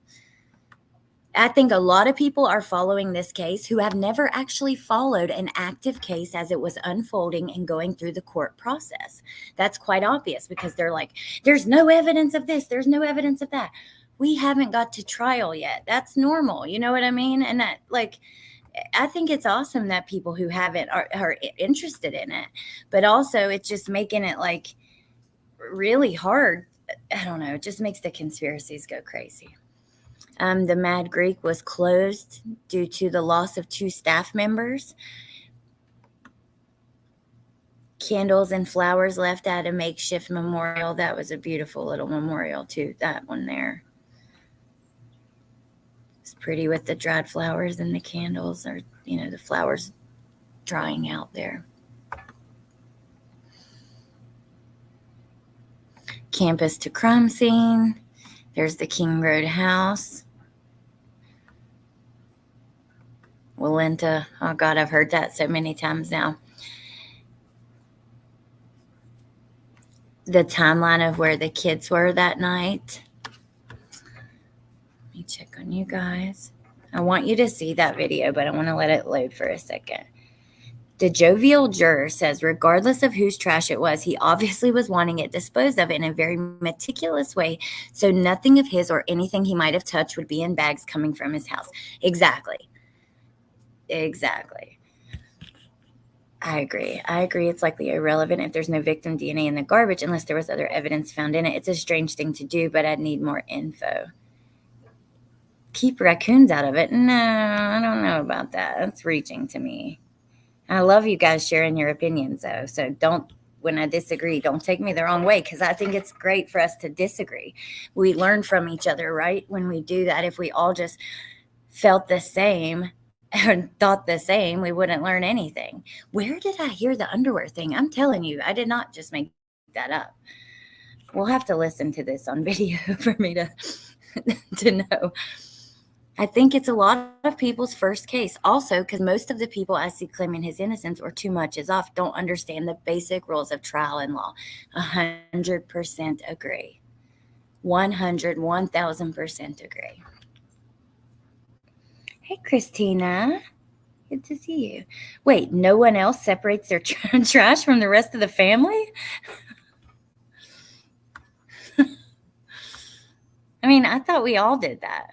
I think a lot of people are following this case who have never actually followed an active case as it was unfolding and going through the court process. That's quite obvious because they're like, there's no evidence of this, there's no evidence of that. We haven't got to trial yet. That's normal. You know what I mean? And that, like, I think it's awesome that people who haven't are interested in it, but also it's just making it like really hard. I don't know. It just makes the conspiracies go crazy. The Mad Greek was closed due to the loss of 2 staff members. Candles and flowers left at a makeshift memorial. That was a beautiful little memorial too, that one there. It's pretty with the dried flowers and the candles, or, you know, the flowers drying out there. Campus to crime scene. There's the King Road house. Walenta. Oh, God, I've heard that so many times now. The timeline of where the kids were that night. Let me check on you guys. I want you to see that video, but I want to let it load for a second. The jovial juror says, regardless of whose trash it was, he obviously was wanting it disposed of in a very meticulous way, so nothing of his or anything he might have touched would be in bags coming from his house. Exactly. Exactly. I agree. It's likely irrelevant if there's no victim DNA in the garbage unless there was other evidence found in it. It's a strange thing to do, but I'd need more info. Keep raccoons out of it? No, I don't know about that. That's reaching to me. I love you guys sharing your opinions, though. So when I disagree, don't take me the wrong way, because I think it's great for us to disagree. We learn from each other, right? When we do that, if we all just felt the same and thought the same, we wouldn't learn anything. Where did I hear the underwear thing? I'm telling you, I did not just make that up. We'll have to listen to this on video for me to know. I think it's a lot of people's first case. Also, because most of the people I see claiming his innocence or too much is off don't understand the basic rules of trial and law. 100% agree. 1000% agree. Hey, Christina. Good to see you. Wait, no one else separates their trash from the rest of the family? I mean, I thought we all did that.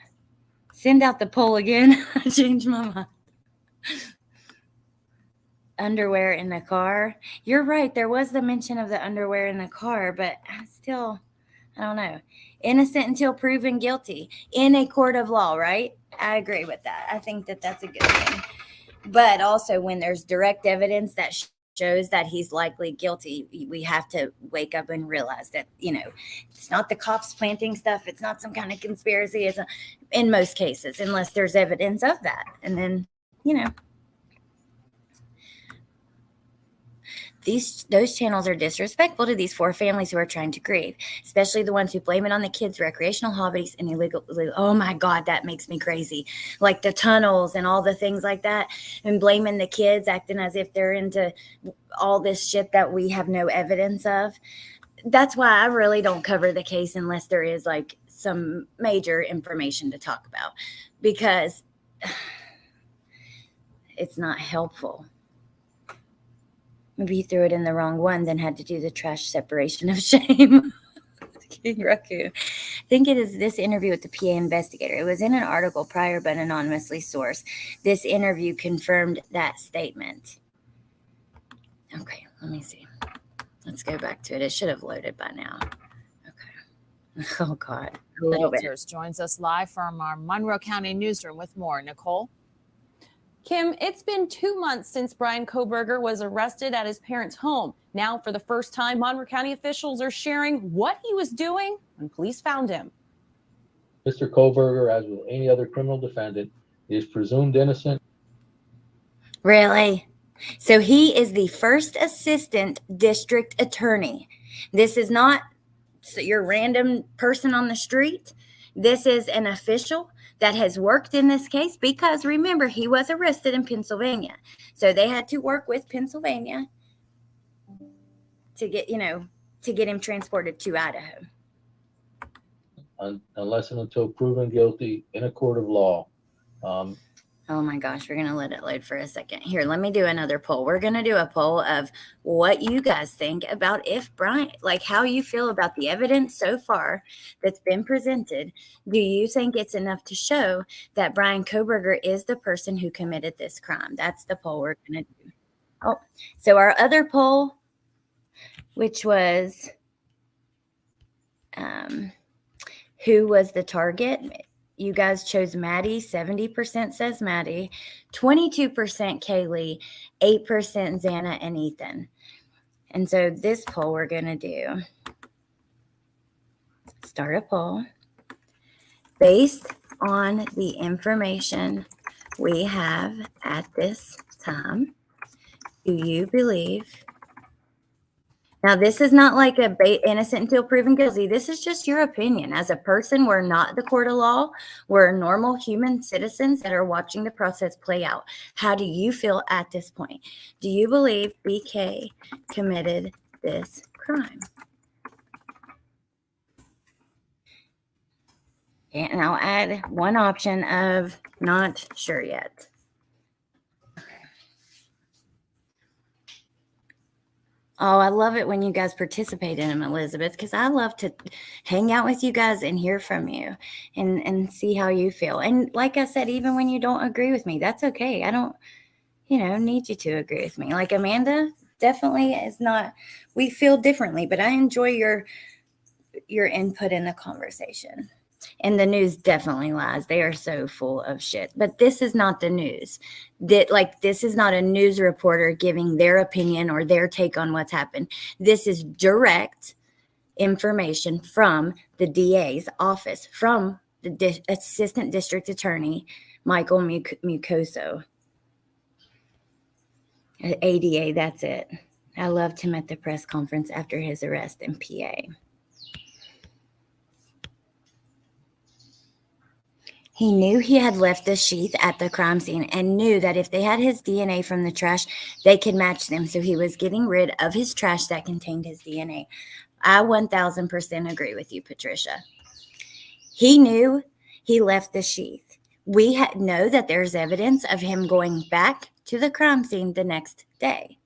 Send out the poll again. I changed my mind. Underwear in the car. You're right. There was the mention of the underwear in the car, but still, I don't know. Innocent until proven guilty in a court of law, right? I agree with that. I think that that's a good thing. But also when there's direct evidence that shows that he's likely guilty, we have to wake up and realize that, it's not the cops planting stuff. It's not some kind of conspiracy. It's in most cases, unless there's evidence of that. And then, those channels are disrespectful to these 4 families who are trying to grieve, especially the ones who blame it on the kids' recreational hobbies and illegal. Oh my God, that makes me crazy. Like the tunnels and all the things like that, and blaming the kids, acting as if they're into all this shit that we have no evidence of. That's why I really don't cover the case unless there is like some major information to talk about, because it's not helpful. Maybe he threw it in the wrong one, then had to do the trash separation of shame. King Raccoon. I think it is this interview with the PA investigator. It was in an article prior, but anonymously sourced. This interview confirmed that statement. Okay, let me see. Let's go back to it. It should have loaded by now. Okay. Oh, God. A little bit. Joins us live from our Monroe County newsroom with more. Nicole? Kim, it's been 2 months since Bryan Kohberger was arrested at his parents' home. Now, for the first time, Monroe County officials are sharing what he was doing when police found him. Mr. Kohberger, as with any other criminal defendant, is presumed innocent. Really? So he is the first assistant district attorney. This is not your random person on the street. This is an official that has worked in this case, because remember, he was arrested in Pennsylvania. So they had to work with Pennsylvania to get him transported to Idaho. Unless and until proven guilty in a court of law. Oh my gosh, we're going to let it load for a second. Here, let me do another poll. We're going to do a poll of what you guys think about if Bryan, like how you feel about the evidence so far that's been presented. Do you think it's enough to show that Bryan Kohberger is the person who committed this crime? That's the poll we're going to do. Oh, so our other poll, which was who was the target? You guys chose Maddie. 70% says Maddie, 22% Kaylee, 8% Xana and Ethan. And so this poll we're going to do, start a poll based on the information we have at this time. Do you believe? Now, this is not like a innocent until proven guilty. This is just your opinion. As a person, we're not the court of law. We're normal human citizens that are watching the process play out. How do you feel at this point? Do you believe BK committed this crime? And I'll add one option of not sure yet. Oh, I love it when you guys participate in them, Elizabeth, because I love to hang out with you guys and hear from you and see how you feel. And like I said, even when you don't agree with me, that's okay. I don't, need you to agree with me. Like Amanda definitely is not, we feel differently, but I enjoy your input in the conversation. And the news definitely lies. They are so full of shit. But this is not the news. This is not a news reporter giving their opinion or their take on what's happened. This is direct information from the DA's office, from the Assistant District Attorney, Michael Mucoso. ADA, that's it. I loved him at the press conference after his arrest in PA. He knew he had left the sheath at the crime scene and knew that if they had his DNA from the trash, they could match them. So he was getting rid of his trash that contained his DNA. I 1000% agree with you, Patricia. He knew he left the sheath. We know that there's evidence of him going back to the crime scene the next day.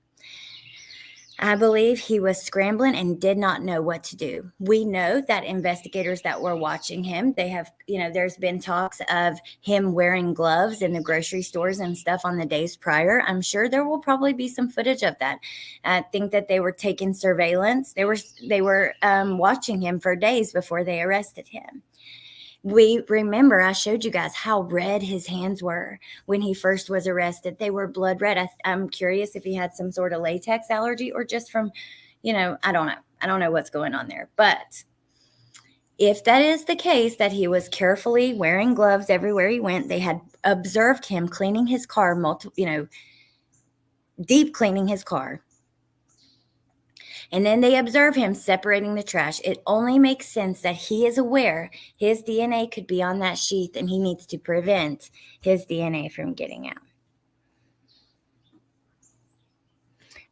I believe he was scrambling and did not know what to do. We know that investigators that were watching him, they have, there's been talks of him wearing gloves in the grocery stores and stuff on the days prior. I'm sure there will probably be some footage of that. I think that they were taking surveillance. They were watching him for days before they arrested him. We remember I showed you guys how red his hands were when he first was arrested. They were blood red. I'm curious if he had some sort of latex allergy or just from, I don't know. I don't know what's going on there. But if that is the case, that he was carefully wearing gloves everywhere he went, they had observed him cleaning his car, deep cleaning his car. And then they observe him separating the trash. It only makes sense that he is aware his DNA could be on that sheath and he needs to prevent his DNA from getting out.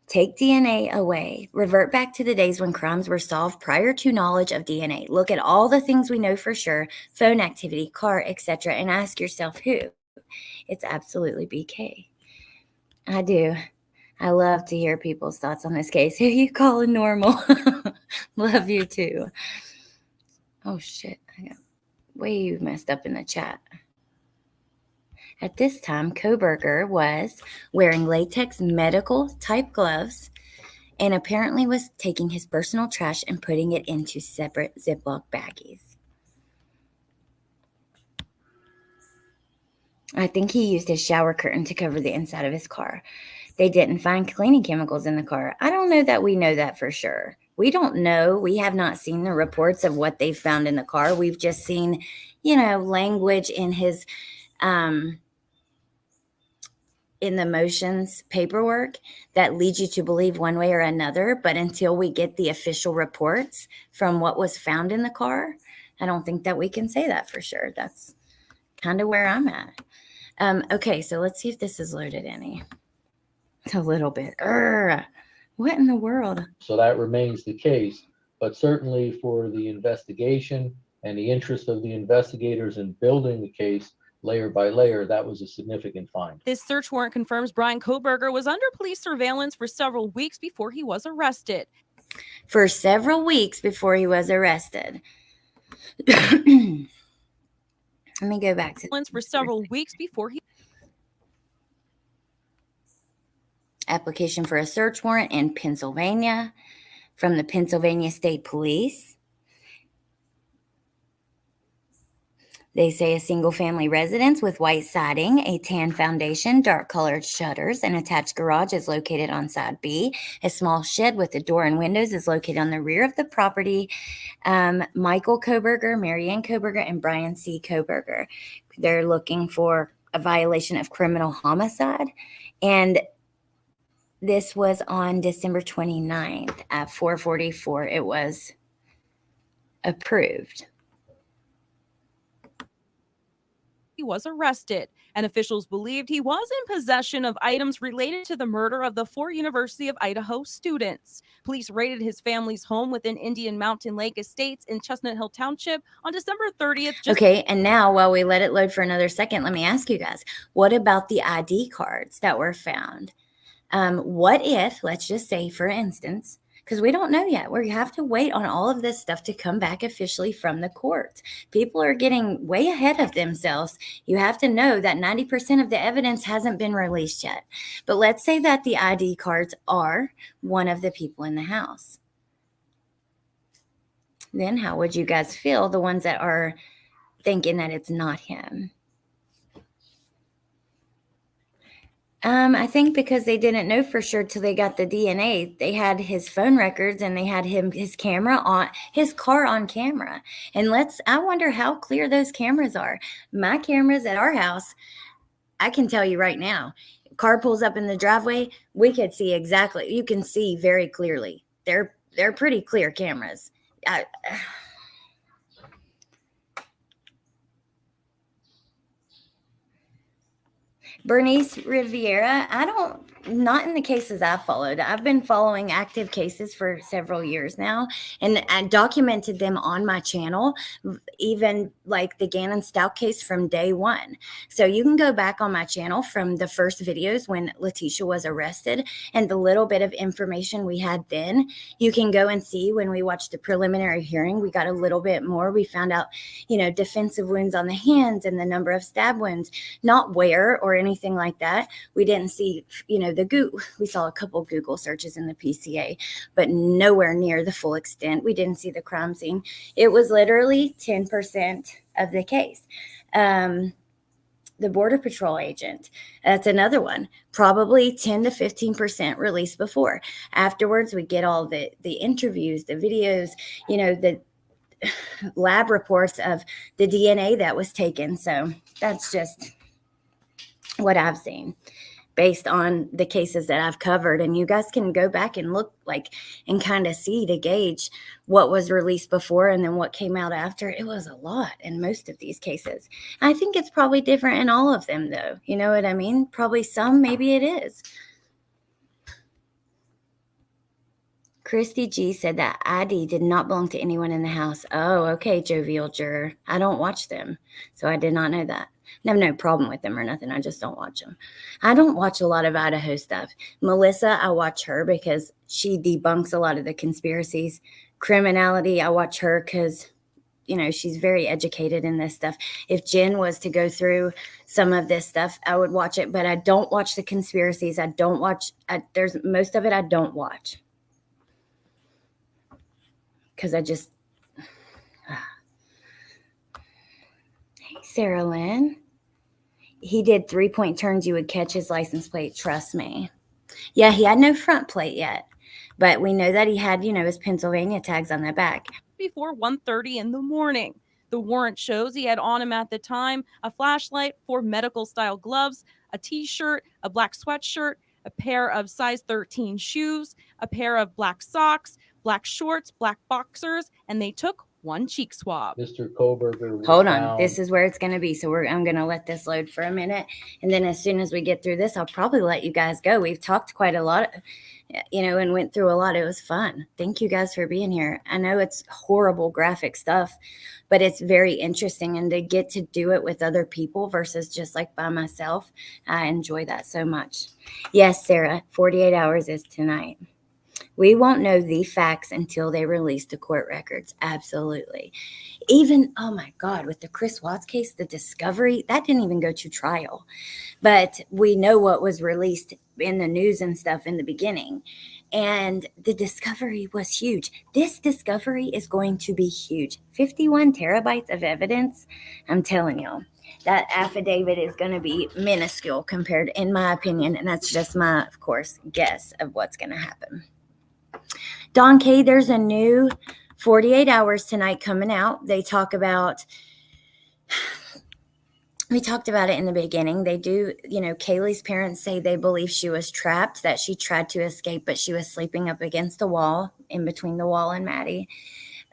Take DNA away. Revert back to the days when crimes were solved prior to knowledge of DNA. Look at all the things we know for sure, phone activity, car, etc., and ask yourself who. It's absolutely BK. I do. I love to hear people's thoughts on this case. Who you calling normal? Love you too. Oh shit. I got way messed up in the chat. At this time, Kohberger was wearing latex medical type gloves and apparently was taking his personal trash and putting it into separate Ziploc baggies. I think he used his shower curtain to cover the inside of his car. They didn't find cleaning chemicals in the car. I don't know that we know that for sure. We don't know. We have not seen the reports of what they found in the car. We've just seen, language in his, in the motions paperwork that leads you to believe one way or another. But until we get the official reports from what was found in the car, I don't think that we can say that for sure. That's kind of where I'm at. Okay, so let's see if this is loaded any. A little bit. What in the world? So that remains the case, but certainly for the investigation and the interest of the investigators in building the case layer by layer, that was a significant find. This search warrant confirms Bryan Kohberger was under police surveillance for several weeks before he was arrested. For several weeks before he was arrested. Let me go back to for several weeks before he. Application for a search warrant in Pennsylvania from the Pennsylvania State Police. They say a single-family residence with white siding, a tan foundation, dark-colored shutters, an attached garage is located on side B. A small shed with a door and windows is located on the rear of the property. Michael Kohberger, Marianne Kohberger, and Bryan C. Kohberger. They're looking for a violation of criminal homicide. And this was on December 29th at 4:44. It was approved. He was arrested, and officials believed he was in possession of items related to the murder of the 4 University of Idaho students. Police raided his family's home within Indian Mountain Lake Estates in Chestnut Hill Township on December 30th. Okay, and now while we let it load for another second, let me ask you guys, what about the ID cards that were found? What if, let's just say, for instance, because we don't know yet, we have to wait on all of this stuff to come back officially from the court. People are getting way ahead of themselves. You have to know that 90% of the evidence hasn't been released yet. But let's say that the ID cards are one of the people in the house. Then how would you guys feel, the ones that are thinking that it's not him? I think because they didn't know for sure till they got the DNA. They had his phone records and they had his camera on his car on camera. And I wonder how clear those cameras are. My cameras at our house, I can tell you right now, car pulls up in the driveway, we could see exactly. You can see very clearly. They're pretty clear cameras. Bernice Riviera, not in the cases I've followed. I've been following active cases for several years now, and I documented them on my channel, even like the Gannon Stout case from day one. So you can go back on my channel from the first videos when Letitia was arrested and the little bit of information we had then. You can go and see when we watched the preliminary hearing, we got a little bit more. We found out, defensive wounds on the hands and the number of stab wounds, not where or anything like that. We didn't see, we saw a couple Google searches in the PCA, but nowhere near the full extent. We didn't see the crime scene. It was literally 10% of the case. The Border Patrol agent, that's another one, probably 10 to 15% released before. Afterwards, we get all the interviews, the videos, the lab reports of the DNA that was taken. So that's just what I've seen based on the cases that I've covered. And you guys can go back and look and kind of see to gauge what was released before and then what came out after. It was a lot in most of these cases. I think it's probably different in all of them though. You know what I mean? Probably some, maybe it is. Christy G said that ID did not belong to anyone in the house. Oh, okay, jovial juror. I don't watch them, so I did not know that. I have no problem with them or nothing. I just don't watch them. I don't watch a lot of Idaho stuff. Melissa, I watch her because she debunks a lot of the conspiracies. Criminality, I watch her because, she's very educated in this stuff. If Jen was to go through some of this stuff, I would watch it, but I don't watch the conspiracies. I don't watch, there's most of it I don't watch. Because I just, Hey, Sarah Lynn. He did 3-point turns. You would catch his license plate. Trust me. Yeah, he had no front plate yet, but we know that he had, his Pennsylvania tags on the back. Before 1:30 in the morning. The warrant shows he had on him at the time a flashlight, 4 medical style gloves, a t-shirt, a black sweatshirt, a pair of size 13 shoes, a pair of black socks, black shorts, black boxers, and they took 1 cheek swab. Mr. Kohberger. Hold on. This is where it's going to be. So I'm going to let this load for a minute. And then as soon as we get through this, I'll probably let you guys go. We've talked quite a lot, and went through a lot. It was fun. Thank you guys for being here. I know it's horrible graphic stuff, but it's very interesting. And to get to do it with other people versus just by myself, I enjoy that so much. Yes, Sarah, 48 hours is tonight. We won't know the facts until they release the court records. Absolutely. Even, oh my God, with the Chris Watts case, the discovery, that didn't even go to trial. But we know what was released in the news and stuff in the beginning. And the discovery was huge. This discovery is going to be huge. 51 terabytes of evidence. I'm telling y'all. That affidavit is going to be minuscule compared, in my opinion. And that's just my, of course, guess of what's going to happen. Don K, there's a new 48 hours tonight coming out. They talk about, we talked about it in the beginning. They do, Kaylee's parents say they believe she was trapped, that she tried to escape, but she was sleeping up against the wall, in between the wall and Maddie.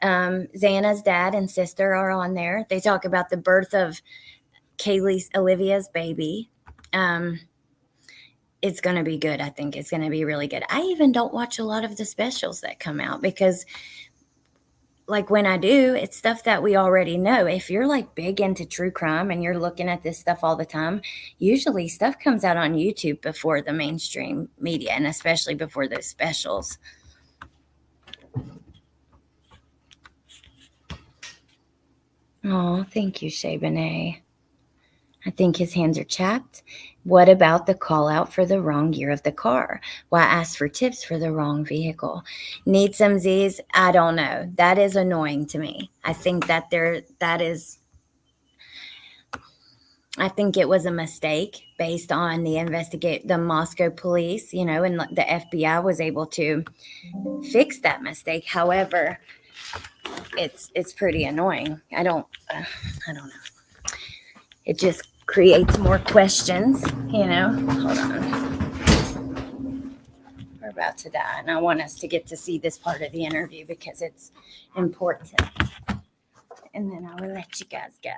Xana's dad and sister are on there. They talk about the birth of Olivia's baby. It's going to be good. I think it's going to be really good. I even don't watch a lot of the specials that come out because when I do, it's stuff that we already know. If you're big into true crime and you're looking at this stuff all the time, usually stuff comes out on YouTube before the mainstream media, and especially before those specials. Oh, thank you, Shay Benet. I think his hands are chapped. What about the call out for the wrong year of the car? Why ask for tips for the wrong vehicle? Need some Z's? I don't know. That is annoying to me. I think I think it was a mistake based on the Moscow police, and the FBI was able to fix that mistake. However, it's pretty annoying. I don't know. It just creates more questions, Hold on. We're about to die, and I want us to get to see this part of the interview because it's important. And then I will let you guys go.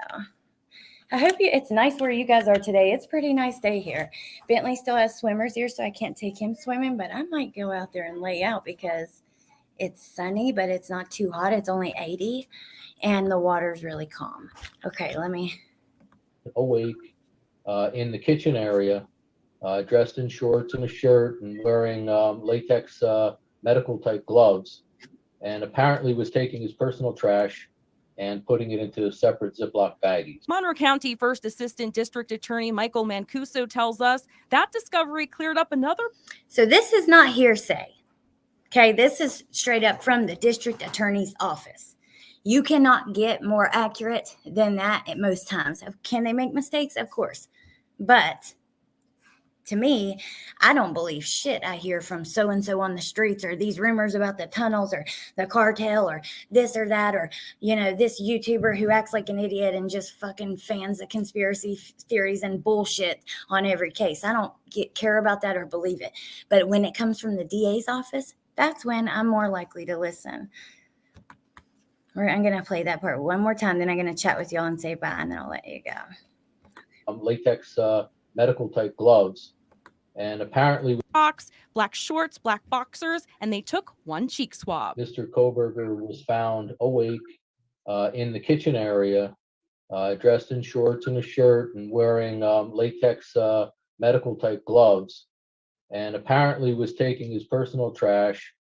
I hope it's nice where you guys are today. It's a pretty nice day here. Bentley still has swimmers here, so I can't take him swimming, but I might go out there and lay out because it's sunny, but it's not too hot. It's only 80 and the water's really calm. Okay, let me. Awake in the kitchen area, dressed in shorts and a shirt and wearing latex medical type gloves, and apparently was taking his personal trash and putting it into separate Ziploc baggies. Monroe County First Assistant District Attorney Michael Mancuso tells us that discovery cleared up another. So this is not hearsay. Okay, this is straight up from the district attorney's office. You cannot get more accurate than that at most times. Can they make mistakes? Of course. But to me, I don't believe shit I hear from so-and-so on the streets, or these rumors about the tunnels or the cartel or this or that, or, you know, this YouTuber who acts like an idiot and just fucking fans the conspiracy theories and bullshit on every case. I don't care about that or believe it. But when it comes from the DA's office, that's when I'm more likely to listen. I'm going to play that part one more time, then I'm going to chat with y'all and say bye, and then I'll let you go. Latex medical type gloves, and apparently Box, black shorts, black boxers, and they took one cheek swab. Mr. Kohberger was found awake in the kitchen area, dressed in shorts and a shirt and wearing latex medical type gloves, and apparently was taking his personal trash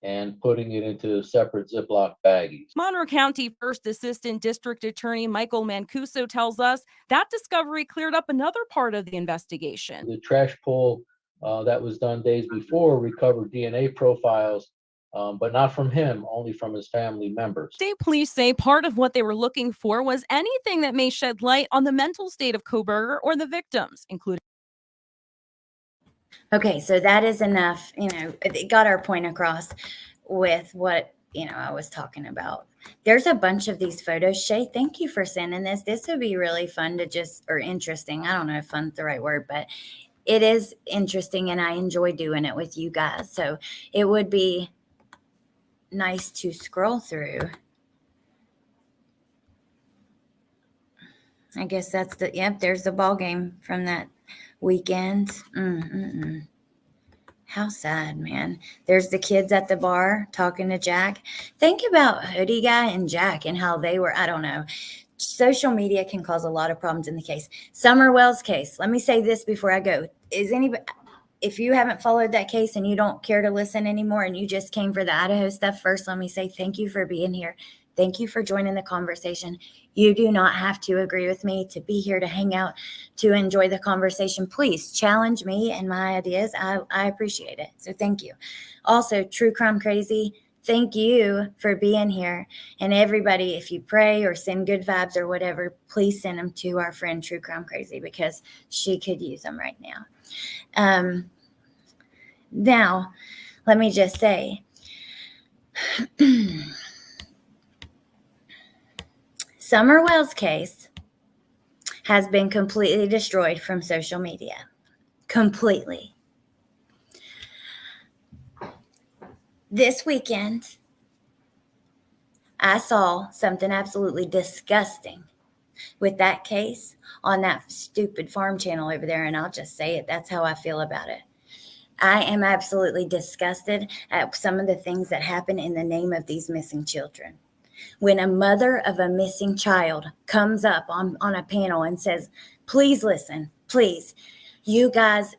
and putting it into separate Ziploc baggies. Monroe County First Assistant District Attorney Michael Mancuso tells us that discovery cleared up another part of the investigation. The trash pull that was done days before recovered DNA profiles, but not from him, only from his family members. State police say part of what they were looking for was anything that may shed light on the mental state of Kohberger or the victims, including. Okay, so that is enough. You know, it got our point across with what, you know, I was talking about. There's a bunch of these photos. Shay, thank you for sending this. This would be really fun to or interesting. I don't know if fun's the right word, but it is interesting and I enjoy doing it with you guys. So it would be nice to scroll through. I guess that's there's the ball game from that weekend. How sad, man. There's the kids at the bar talking to Jack. Think about Hoodie Guy and Jack and how they were, I don't know. Social media can cause a lot of problems in the case. Summer Wells case. Let me say this before I go. If you haven't followed that case and you don't care to listen anymore and you just came for the Idaho stuff, first, let me say thank you for being here. Thank you for joining the conversation. You do not have to agree with me to be here to hang out, to enjoy the conversation. Please challenge me and my ideas. I appreciate it. So thank you. Also, True Crime Crazy, thank you for being here. And everybody, if you pray or send good vibes or whatever, please send them to our friend True Crime Crazy because she could use them right now. Now, let me just say, Summer Wells case has been completely destroyed from social media. Completely. This weekend, I saw something absolutely disgusting with that case on that stupid farm channel over there, and I'll just say it. That's how I feel about it. I am absolutely disgusted at some of the things that happen in the name of these missing children. When a mother of a missing child comes up on a panel and says, please listen, please, you guys,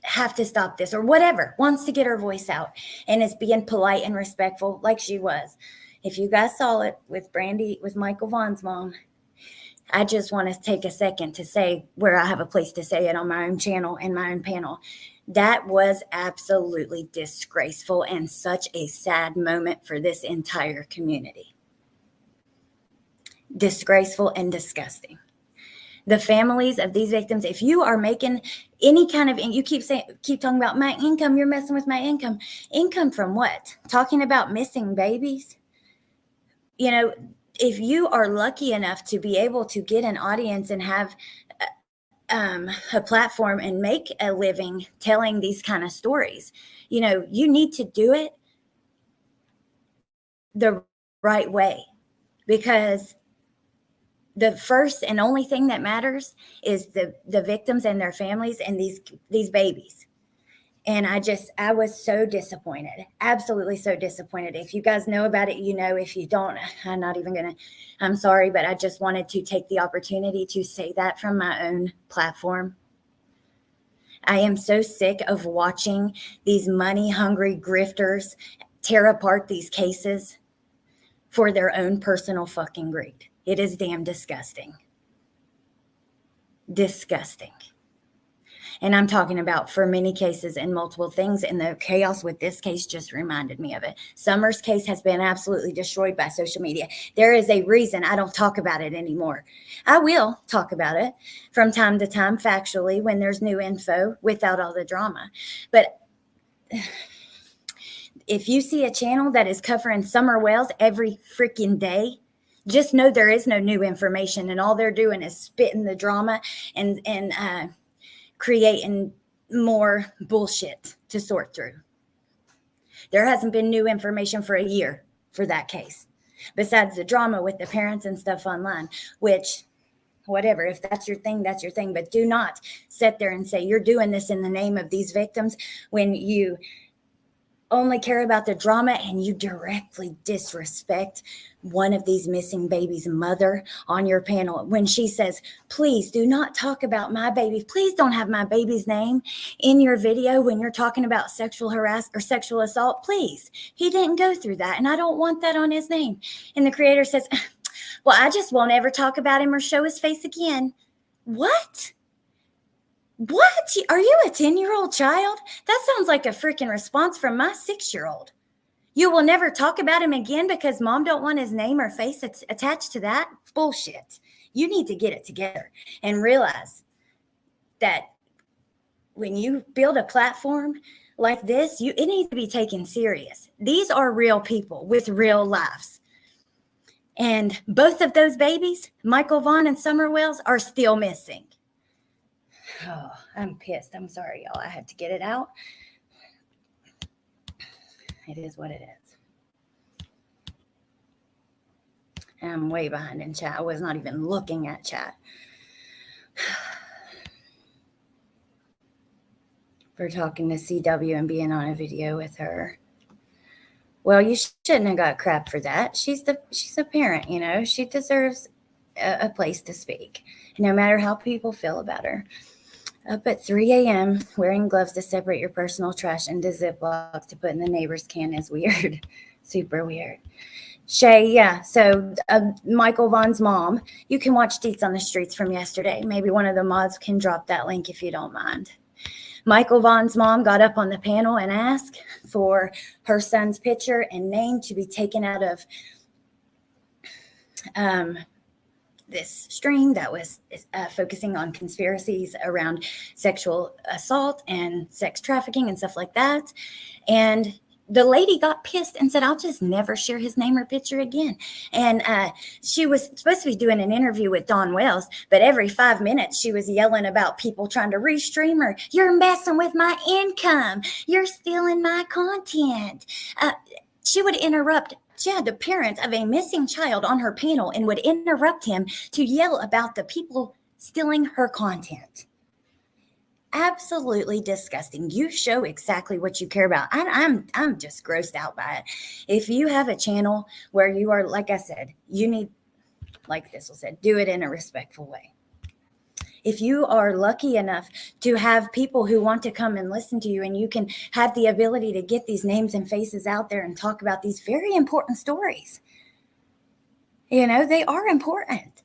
have to stop this or whatever, wants to get her voice out and is being polite and respectful like she was. If you guys saw it with Michael Vaughn's mom, I just want to take a second to say where I have a place to say it on my own channel and my own panel. That was absolutely disgraceful and such a sad moment for this entire community. Disgraceful and disgusting. The families of these victims, if you are making any kind of, you keep talking about my income, you're messing with my income. Income from what? Talking about missing babies? If you are lucky enough to be able to get an audience and have a platform and make a living telling these kind of stories, you need to do it the right way, because the first and only thing that matters is the victims and their families and these babies. And I was so disappointed, absolutely so disappointed. If you guys know about it, you know. If you don't, I'm sorry, but I just wanted to take the opportunity to say that from my own platform. I am so sick of watching these money-hungry grifters tear apart these cases for their own personal fucking greed. It is damn disgusting. Disgusting. And I'm talking about for many cases and multiple things. And the chaos with this case just reminded me of it. Summer's case has been absolutely destroyed by social media. There is a reason I don't talk about it anymore. I will talk about it from time to time factually when there's new info without all the drama. But if you see a channel that is covering Summer Wells every freaking day, just know there is no new information. And all they're doing is spitting the drama and creating more bullshit to sort through. There hasn't been new information for a year for that case, besides the drama with the parents and stuff online, which, whatever, if that's your thing, that's your thing. But do not sit there and say you're doing this in the name of these victims when you only care about the drama and you directly disrespect one of these missing babies' mother on your panel when she says, please do not talk about my baby. Please don't have my baby's name in your video when you're talking about sexual harassment or sexual assault. Please. He didn't go through that and I don't want that on his name. And the creator says, well, I just won't ever talk about him or show his face again. What? What? Are you a 10-year-old child? That sounds like a freaking response from my 6-year-old. You will never talk about him again because mom don't want his name or face attached to that? Bullshit. You need to get it together and realize that when you build a platform like this, it needs to be taken serious. These are real people with real lives. And both of those babies, Michael Vaughn and Summer Wells, are still missing. Oh, I'm pissed. I'm sorry, y'all. I had to get it out. It is what it is. I'm way behind in chat. I was not even looking at chat. For talking to CW and being on a video with her. Well, you shouldn't have got crap for that. She's a parent, you know. She deserves a place to speak, no matter how people feel about her. Up at 3 a.m., wearing gloves to separate your personal trash into Ziplocs to put in the neighbor's can is weird. Super weird. Shay, yeah. So Michael Vaughn's mom, you can watch Deets on the Streets from yesterday. Maybe one of the mods can drop that link if you don't mind. Michael Vaughn's mom got up on the panel and asked for her son's picture and name to be taken out of this stream that was focusing on conspiracies around sexual assault and sex trafficking and stuff like that. And the lady got pissed and said, I'll just never share his name or picture again. And she was supposed to be doing an interview with Dawn Wells, but every 5 minutes she was yelling about people trying to restream her. You're messing with my income. You're stealing my content. She would interrupt. She had the parents of a missing child on her panel and would interrupt him to yell about the people stealing her content. Absolutely disgusting. You show exactly what you care about. I'm just grossed out by it. If you have a channel where you are, like I said, you need, like Thistle said, do it in a respectful way. If you are lucky enough to have people who want to come and listen to you and you can have the ability to get these names and faces out there and talk about these very important stories, you know, they are important.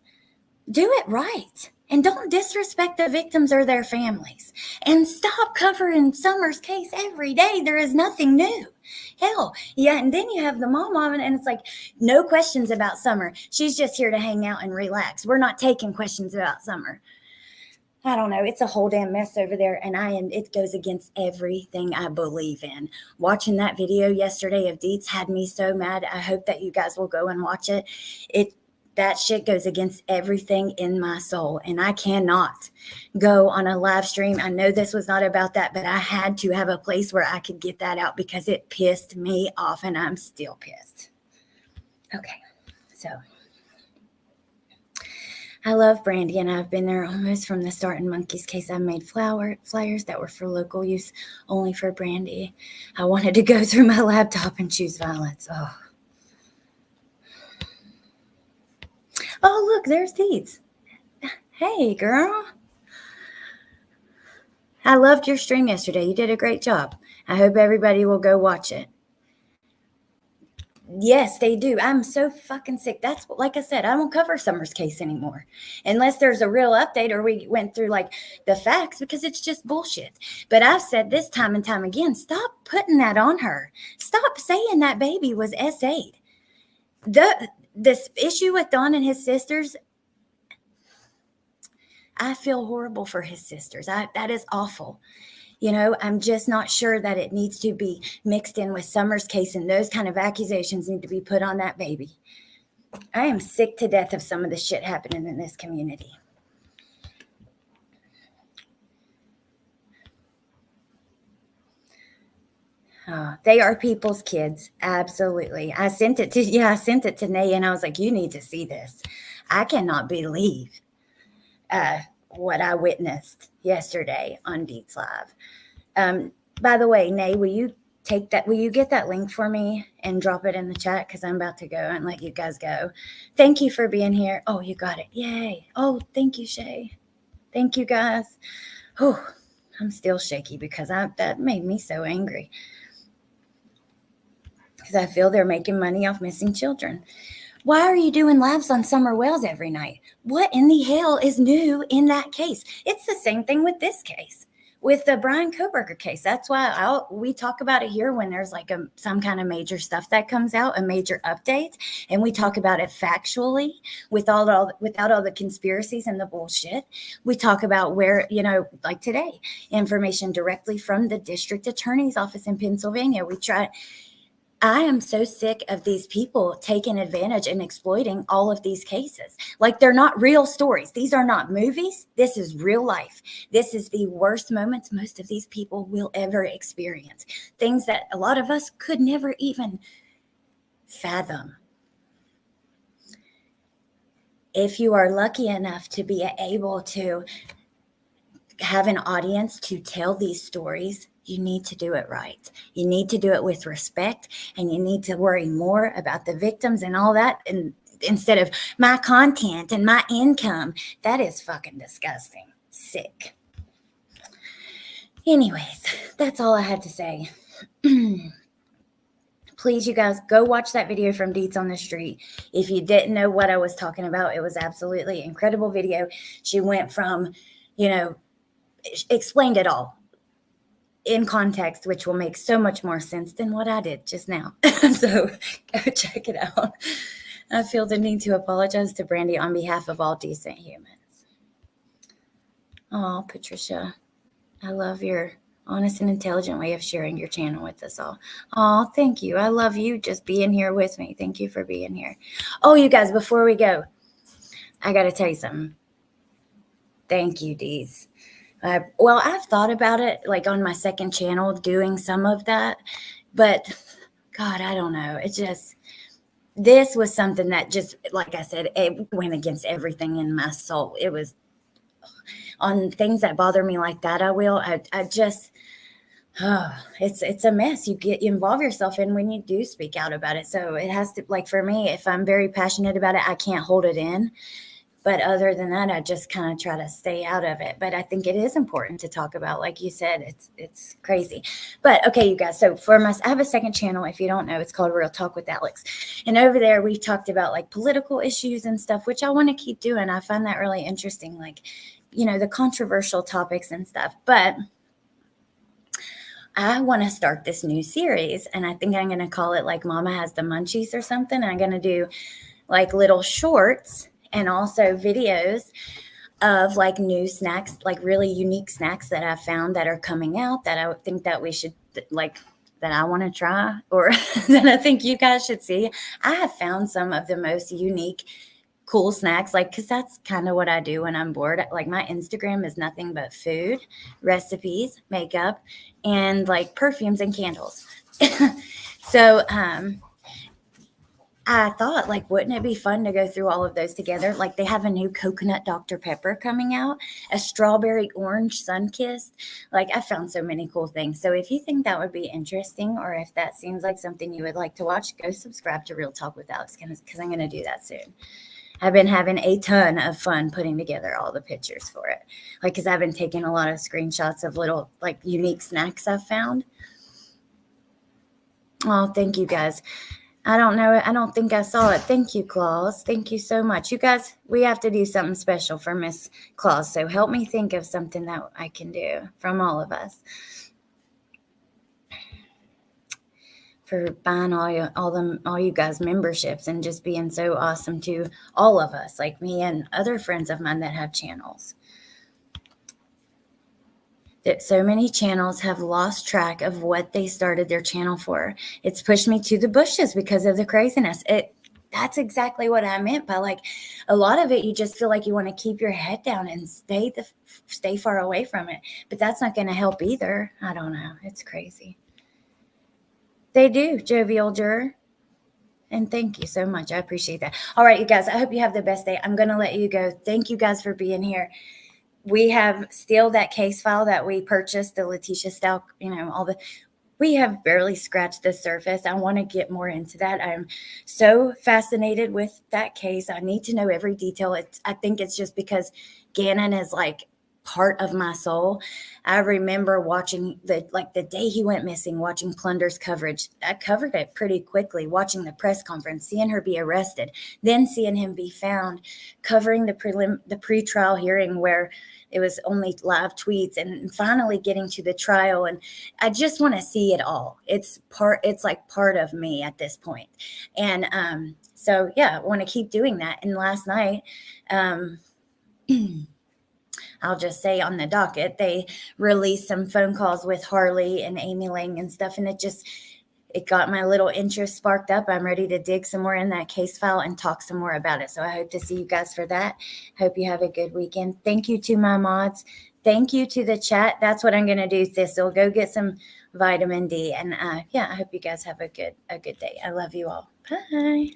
Do it right. And don't disrespect the victims or their families. And stop covering Summer's case every day. There is nothing new. Hell, yeah, and then you have the mom and it's like, no questions about Summer. She's just here to hang out and relax. We're not taking questions about Summer. I don't know. It's a whole damn mess over there. And it goes against everything I believe in. Watching that video yesterday of Deets had me so mad. I hope that you guys will go and watch it. That shit goes against everything in my soul. And I cannot go on a live stream. I know this was not about that, but I had to have a place where I could get that out because it pissed me off and I'm still pissed. Okay, so I love Brandy, and I've been there almost from the start. In Monkey's case, I made flyers that were for local use only for Brandy. I wanted to go through my laptop and choose violence. Oh, look, there's Deeds. Hey, girl. I loved your stream yesterday. You did a great job. I hope everybody will go watch it. Yes, they do. I'm so fucking sick. That's what, like I said, I won't cover Summer's case anymore unless there's a real update or we went through like the facts, because it's just bullshit. But I've said this time and time again, stop putting that on her. Stop saying that baby was SA'd. This issue with Don and his sisters, I feel horrible for his sisters. That is awful. You know, I'm just not sure that it needs to be mixed in with Summer's case, and those kind of accusations need to be put on that baby. I am sick to death of some of the shit happening in this community. They are people's kids. Absolutely. I sent it to Nay, and I was like, you need to see this. I cannot believe what I witnessed yesterday on Deets Live. By the way, Nay, will you get that link for me and drop it in the chat? Because I'm about to go and let you guys go. Thank you for being here. Oh, you got it. Yay. Oh, thank you, Shay. Thank you, guys. Oh, I'm still shaky because that made me so angry. Because I feel they're making money off missing children. Why are you doing lives on Summer Wells every night? What in the hell is new in that case? It's the same thing with this case, with the Bryan Kohberger case. That's why we talk about it here when there's like some kind of major stuff that comes out, a major update, and we talk about it factually without all the conspiracies and the bullshit. We talk about where, like today, information directly from the district attorney's office in Pennsylvania. I am so sick of these people taking advantage and exploiting all of these cases. Like, they're not real stories. These are not movies. This is real life. This is the worst moments most of these people will ever experience. Things that a lot of us could never even fathom. If you are lucky enough to be able to have an audience to tell these stories, you need to do it right. You need to do it with respect, and you need to worry more about the victims and all that, and instead of my content and my income. That is fucking disgusting. Sick. Anyways, that's all I had to say. Please, you guys, go watch that video from Deets on the Street. If you didn't know what I was talking about, it was absolutely incredible video. She went from, explained it all in context, which will make so much more sense than what I did just now. So go check it out. I feel the need to apologize to Brandy on behalf of all decent humans. Oh, Patricia, I love your honest and intelligent way of sharing your channel with us all. Oh, thank you. I love you just being here with me. Thank you for being here. Oh, you guys, before we go, I got to tell you something. Thank you, Dees. Well, I've thought about it, like on my second channel, doing some of that, but God, I don't know. This was something that just, like I said, it went against everything in my soul. It was on things that bother me like that. It's a mess you involve yourself in when you do speak out about it. So it has to, like, for me, if I'm very passionate about it, I can't hold it in. But other than that, I just kind of try to stay out of it. But I think it is important to talk about. Like you said, it's crazy. But okay, you guys. So I have a second channel. If you don't know, it's called Real Talk with Alex. And over there, we've talked about like political issues and stuff, which I want to keep doing. I find that really interesting, like, the controversial topics and stuff. But I want to start this new series, and I think I'm going to call it like Mama Has the Munchies or something. And I'm going to do like little shorts and also videos of like new snacks, like really unique snacks that I've found that are coming out that I think that we should like, that I want to try, or that I think you guys should see. I have found some of the most unique, cool snacks, like, because that's kind of what I do when I'm bored. Like, my Instagram is nothing but food, recipes, makeup, and like perfumes and candles. So I thought, like, wouldn't it be fun to go through all of those together? Like, they have a new coconut Dr. Pepper coming out, a strawberry orange Sunkist. Like, I found so many cool things. So if you think that would be interesting, or if that seems like something you would like to watch, go subscribe to Real Talk with Alex, because I'm going to do that soon. I've been having a ton of fun putting together all the pictures for it. Like, because I've been taking a lot of screenshots of little, like, unique snacks I've found. Oh, thank you guys. I don't know. I don't think I saw it. Thank you, Claus. Thank you so much. You guys, we have to do something special for Miss Claus. So help me think of something that I can do from all of us. For buying all you guys memberships and just being so awesome to all of us, like me and other friends of mine that have channels. That so many channels have lost track of what they started their channel for. It's pushed me to the bushes because of the craziness. That's exactly what I meant by, like, a lot of it, you just feel like you want to keep your head down and stay far away from it. But that's not going to help either. I don't know. It's crazy. They do, Jovial Juror. And thank you so much. I appreciate that. All right, you guys, I hope you have the best day. I'm going to let you go. Thank you guys for being here. We have still that case file that we purchased, the Letitia Stout, we have barely scratched the surface. I want to get more into that. I'm so fascinated with that case. I need to know every detail. I think it's just because Gannon is like part of my soul. I remember watching the day he went missing, watching Plunder's coverage. I covered it pretty quickly, watching the press conference, seeing her be arrested, then seeing him be found, covering the pretrial hearing where it was only live tweets, and finally getting to the trial. And I just want to see it all. It's like part of me at this point. And so yeah, I want to keep doing that. And last night, I'll just say on the docket, they released some phone calls with Harley and Amy Lang and stuff. And it got my little interest sparked up. I'm ready to dig some more in that case file and talk some more about it. So I hope to see you guys for that. Hope you have a good weekend. Thank you to my mods. Thank you to the chat. That's what I'm going to do, Thistle. Go get some vitamin D. And yeah, I hope you guys have a good day. I love you all. Bye.